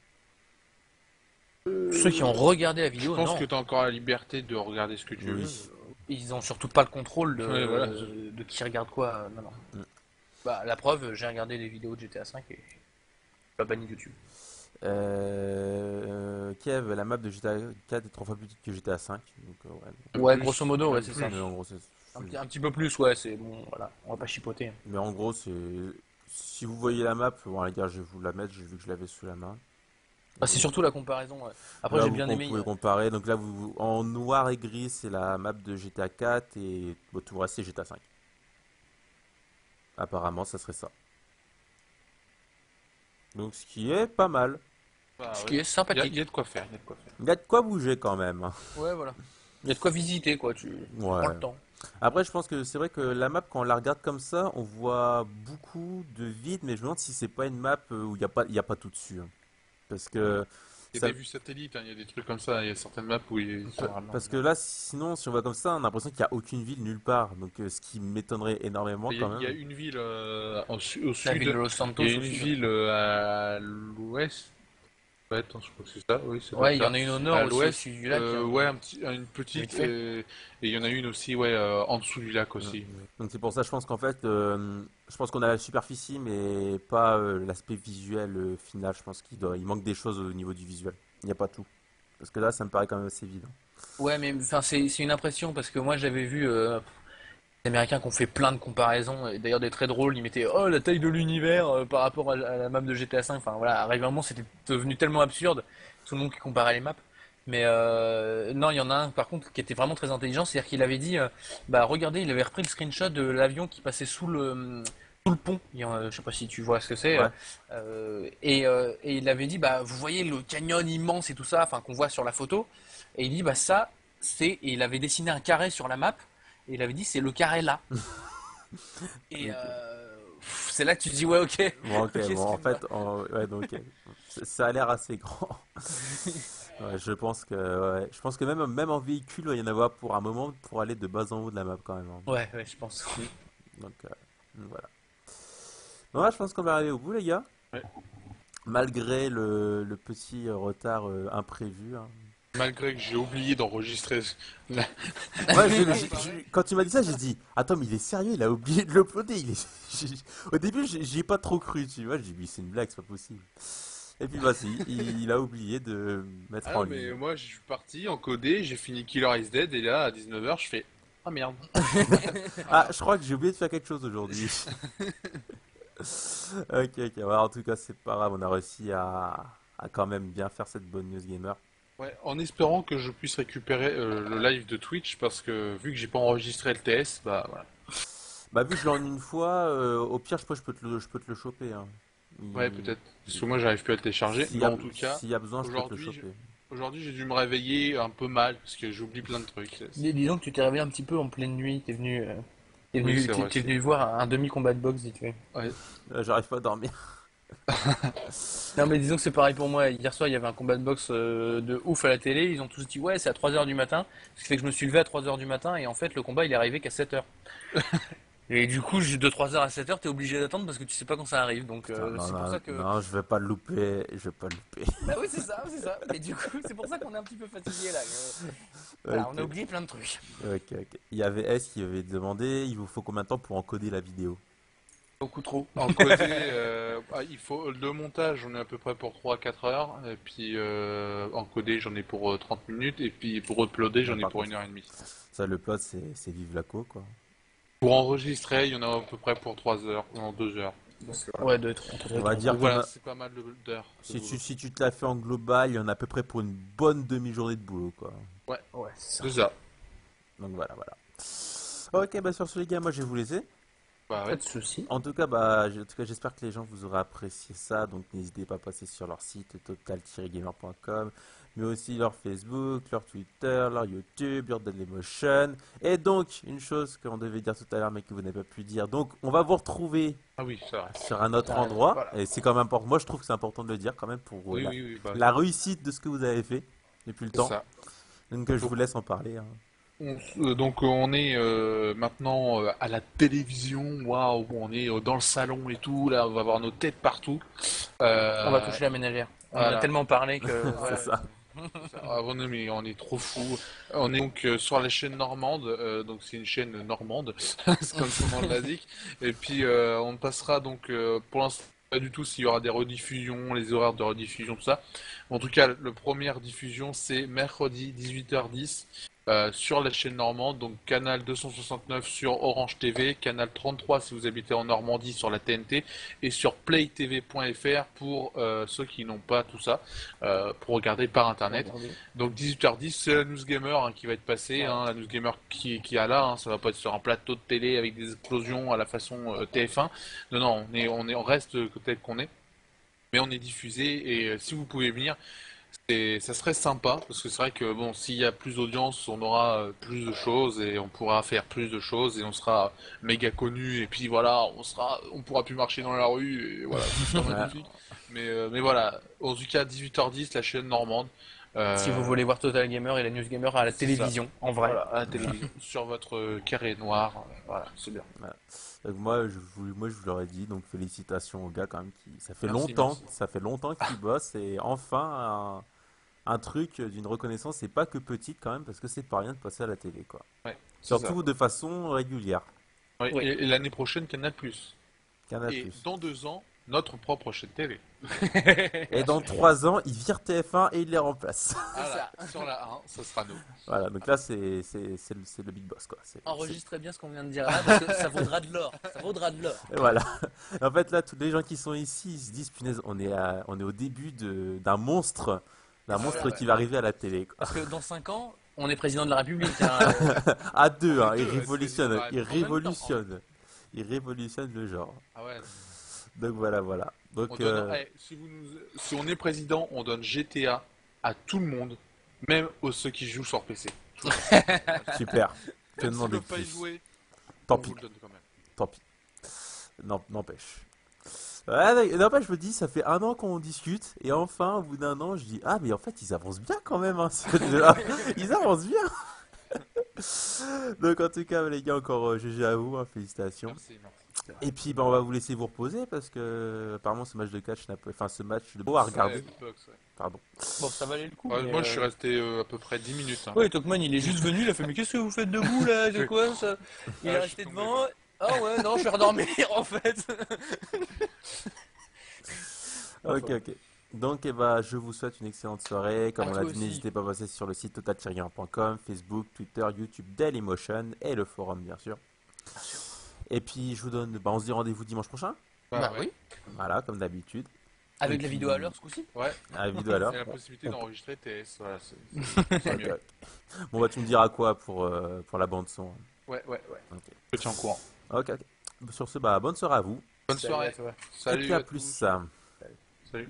Ceux qui ont regardé la Je vidéo, pense non. que tu as encore la liberté de regarder ce que tu veux. Oui. Ils ont surtout pas le contrôle Ouais, voilà. de qui regarde quoi. Non, non. Mm. Bah, la preuve, j'ai regardé les vidéos de GTA V et pas banni YouTube. Kev, la map de GTA 4 est 3 fois plus petite que GTA 5. Donc, ouais. Même Ouais, plus, grosso modo, ouais, même c'est plus. ça. Mais en gros, Un petit peu plus, ouais, c'est bon, voilà, on va pas chipoter. mais en gros, c'est. Si vous voyez la map, bon, les gars, je vais vous la mettre, j'ai vu que je l'avais sous la main. Bah, c'est surtout la comparaison. Ouais. Après, Là, j'ai vous bien aimé. pouvez comparer. Donc là, en noir et gris, c'est la map de GTA 4 et bon, tout le reste, c'est GTA 5. Apparemment, ça serait ça. Donc, ce qui est pas mal. Bah, Ce ouais. qui est Il y sympathique. a de quoi faire, il y a de quoi faire. Il y a de quoi bouger quand même. Ouais, voilà. Il y a de quoi visiter, quoi. Tu prends Ouais. le temps. Après, je pense que c'est vrai que la map, quand on la regarde comme ça, on voit beaucoup de vide, mais je me demande si c'est pas une map où il y a pas tout dessus, hein. Parce que Il y ça, a des vues satellites, hein, il y a des trucs comme ça, il y a certaines maps où il y a... parce que là, sinon, si on voit comme ça, on a l'impression qu'il y a aucune ville nulle part. Donc, ce qui m'étonnerait énormément quand Il y a même. une ville au La ville de sud, Los il Santos y a une aussi. ville à l'ouest. Ouais, attends, je crois que c'est ça, oui, ça doit Ouais, être il y en ça. a une au nord À aussi, l'ouest, au-dessus du lac, hein, ouais, une vite petite, fait. et il y en a une aussi, ouais, en dessous du lac Mm. aussi. Donc, c'est pour ça, je pense qu'en fait, je pense qu'on a la superficie, mais pas l'aspect visuel final. Je pense il manque des choses au niveau du visuel. Il n'y a pas tout. Parce que là, ça me paraît quand même assez vide. Ouais, mais enfin, c'est une impression parce que moi j'avais vu les Américains qui ont fait plein de comparaisons, et d'ailleurs des très drôles. Ils mettaient oh la taille de l'univers par rapport à la map de GTA V. Enfin voilà, régulièrement c'était devenu tellement absurde, tout le monde qui comparait les maps. Mais non, il y en a un par contre qui était vraiment très intelligent, c'est-à-dire qu'il avait dit bah regardez, il avait repris le screenshot de l'avion qui passait sous le pont. Je sais pas si tu vois ce que c'est. Ouais. Et il avait dit bah vous voyez le canyon immense et tout ça, enfin qu'on voit sur la photo. Et il dit bah ça c'est et il avait dessiné un carré sur la map et il avait dit c'est le carré là. Et Ok. c'est là que tu te dis ouais ok Bon, ok, ok bon, c'est en une map. fait, ouais, donc, ok. Ça a l'air assez grand. Ouais, je pense que même en véhicule, il va y en avoir pour un moment pour aller de bas en haut de la map quand même, hein. Ouais ouais je pense. Donc, voilà. Bon, là, je pense qu'on va arriver au bout, les gars. Ouais. Malgré le petit retard imprévu, hein. Malgré que j'ai oublié d'enregistrer. la- Ouais, quand tu m'as dit ça, j'ai dit, attends, mais il est sérieux, il a oublié de l'uploader. Au début, j'y ai pas trop cru, tu vois. J'ai dit, c'est une blague, c'est pas possible. Et puis, voici, il a oublié de mettre Ah en non, mais ligne. moi, je suis parti encodé, j'ai fini Killer is Dead, et là, à 19h, je fais ah merde. Ah, je crois que j'ai oublié de faire quelque chose aujourd'hui. Ok, ok. Ouais, en tout cas, c'est pas grave. On a réussi à quand même bien faire cette bonne news gamer. Ouais, en espérant que je puisse récupérer le live de Twitch, parce que vu que j'ai pas enregistré LTS, bah voilà. Bah, vu que je l'ai en une fois, au pire, je peux te le choper, hein. Ouais, peut-être. Parce que moi, j'arrive plus à le télécharger, mais en tout cas, S'il y a besoin, je peux te le aujourd'hui, choper. aujourd'hui, j'ai dû me réveiller un peu mal, parce que j'oublie plein de trucs. Disons que tu t'es réveillé un petit peu en pleine nuit. Oui, c'est vrai, T'es venu voir un demi combat de boxe vite fait. Ouais. J'arrive pas à dormir. Non, mais disons que c'est pareil pour moi. Hier soir, il y avait un combat de boxe de ouf à la télé. Ils ont tous dit, ouais, c'est à 3 heures du matin. Ce qui fait que je me suis levé à 3 heures du matin. Et en fait, le combat, il est arrivé qu'à 7 heures. Et du coup, de 3 heures à 7 heures, t'es obligé d'attendre parce que tu sais pas quand ça arrive. Donc, Non, non, c'est pour ça non, que. non, je vais pas le louper, je vais pas le louper. Bah oui, c'est ça, c'est ça. Et du coup, c'est pour ça qu'on est un petit peu fatigué là. Voilà, on a Ok, oublié plein de trucs. ok. Il y avait S qui avait demandé, il vous faut combien de temps pour encoder la vidéo? Beaucoup trop. Encoder, il faut le montage, on est à peu près pour 3 à 4 heures. Et puis encoder, j'en ai pour 30 minutes. Et puis pour uploader, Non, j'en ai par pour contre, 1 heure et demie. ça, le plot, c'est Vive la co, quoi. Pour enregistrer, il y en a à peu près pour 3 heures, ou en 2 heures. Donc, Ouais, entre deux On et va trois. dire donc qu'il y en voilà, a, c'est pas mal d'heures de boulot. si tu te la fais en global, il y en a à peu près pour une bonne demi-journée de boulot, quoi. Ouais, Ouais, c'est ça. c'est ça. Donc voilà. Ok, bah sur ce les gars, moi je vais vous laisser. Bah Pas ouais. de soucis. En tout cas, j'espère que les gens vous auront apprécié ça. Donc n'hésitez pas à passer sur leur site total-gamer.com, mais aussi leur Facebook, leur Twitter, leur YouTube, leur Dailymotion. Et donc, une chose qu'on devait dire tout à l'heure, mais que vous n'avez pas pu dire. Donc, on va vous retrouver Ah oui, c'est vrai. sur un autre Ah, endroit. voilà. Et c'est quand même important. Moi, je trouve que c'est important de le dire quand même pour Oui, bah, la réussite de ce que vous avez fait depuis le c'est temps. ça. Donc, je Donc, vous laisse en parler, hein. on est maintenant à la télévision, waouh, on est dans le salon et tout, là on va avoir nos têtes partout. On va Euh, toucher la ménagère. On en a voilà. tellement parlé que. C'est Ouais. ça. Ah, bon, non, mais on est trop fou. On est donc sur la chaîne normande, donc c'est une chaîne normande, c'est comme son nom l'indique. Et puis on passera donc pour l'instant pas du tout s'il y aura des rediffusions, les horaires de rediffusion, tout ça. En tout cas, le première diffusion c'est mercredi 18h10 sur la chaîne normande, donc canal 269 sur Orange TV, canal 33 si vous habitez en Normandie sur la TNT, et sur playtv.fr pour ceux qui n'ont pas tout ça, pour regarder par internet. Regardez. Donc 18h10, c'est la News Gamer qui va être passée, Ouais. la News Gamer qui a là, ça va pas être sur un plateau de télé avec des explosions à la façon TF1. Non, on reste tel qu'on est, mais on est diffusé et si vous pouvez venir, ça serait sympa parce que c'est vrai que bon, s'il y a plus d'audience, on aura plus de choses et on pourra faire plus de choses et on sera méga connu et puis voilà, on pourra plus marcher dans la rue et voilà, ce sera Ouais. magnifique. Mais voilà, en tout cas 18h10, la chaîne normande. Si vous Euh, voulez voir Total Gamer et la News Gamer à la c'est ça. télévision, en vrai. Voilà, à la télévision, sur votre carré noir. Voilà, c'est bien. Voilà. Donc moi, je vous l'aurais dit, donc félicitations aux gars quand même Merci, merci. ça fait longtemps qu'ils bossent et enfin un truc d'une reconnaissance, c'est pas que petite quand même parce que c'est pas rien de passer à la télé quoi. Ouais, c'est ça. Surtout de façon régulière. Ouais, Oui. et l'année prochaine, Canal+. Canal+. Et dans 2 ans, notre propre chaîne télé. Et dans 3 ans, ils virent TF1 et ils les remplacent. Voilà, sur la 1, ce sera nous. Voilà, donc là c'est le big boss quoi. Enregistrez bien ce qu'on vient de dire là, parce que ça vaudra de l'or. Ça vaudra de l'or. Et voilà. En fait là, tous les gens qui sont ici, ils se disent punaise, on est au début d'un monstre Ouais. qui va arriver à la télé quoi. Parce que dans 5 ans, on est président de la République, hein. À deux, À hein, il deux, c'est président de révolutionne, la il République. En même temps. révolutionne. Il révolutionne le genre. Ah ouais. Donc voilà. On Donc donne, si on est président, on donne GTA à tout le monde, même aux ceux qui jouent sur PC. super. Que Même s'ils demander ne de peuvent pas y plus? jouer, Tant on pis, vous le donne quand même. tant pis. Non, n'empêche. Ouais, n'empêche, je me dis, ça fait un an qu'on discute, et enfin, au bout d'un an, je dis, ah, mais en fait, ils avancent bien quand même, hein, ils avancent bien. Donc, en tout cas, les gars, encore GG à vous, hein, félicitations. Merci. Et puis, bah, on va vous laisser vous reposer, parce que, apparemment, ce match de catch enfin, ce match de beau à regarder, Ouais, Box, ouais. pardon. Bon, ça valait le coup. Ouais, Mais, moi, je suis resté à peu près 10 minutes. Hein. Oui, Tokman, il est juste venu, il a fait, mais qu'est-ce que vous faites debout là? C'est quoi ça? Il est Ah, je suis resté tombé, devant. moi. Ah ouais, non, je vais redormir en fait. Ok. Donc, eh ben, je vous souhaite une excellente soirée. Comme À on toi l'a dit, aussi. n'hésitez pas à passer sur le site total-1.com, Facebook, Twitter, YouTube, Dailymotion et le forum, bien sûr. Et puis, je vous donne, bah, on se dit rendez-vous dimanche prochain. Bah ouais. oui. Voilà, comme d'habitude. Avec Et la puis- vidéo à l'heure ce coup-ci. Ouais. À la vidéo alors. Et la possibilité On- d'enregistrer TS, voilà, c'est Ok. mieux. Bon, bah, tu me diras quoi pour la bande son. Ouais. Ok. Je tiens au courant. Ok. Sur ce, bah, bonne soirée à vous. Bonne Salut à soirée. toi. Et Salut puis à à plus. tous. Salut.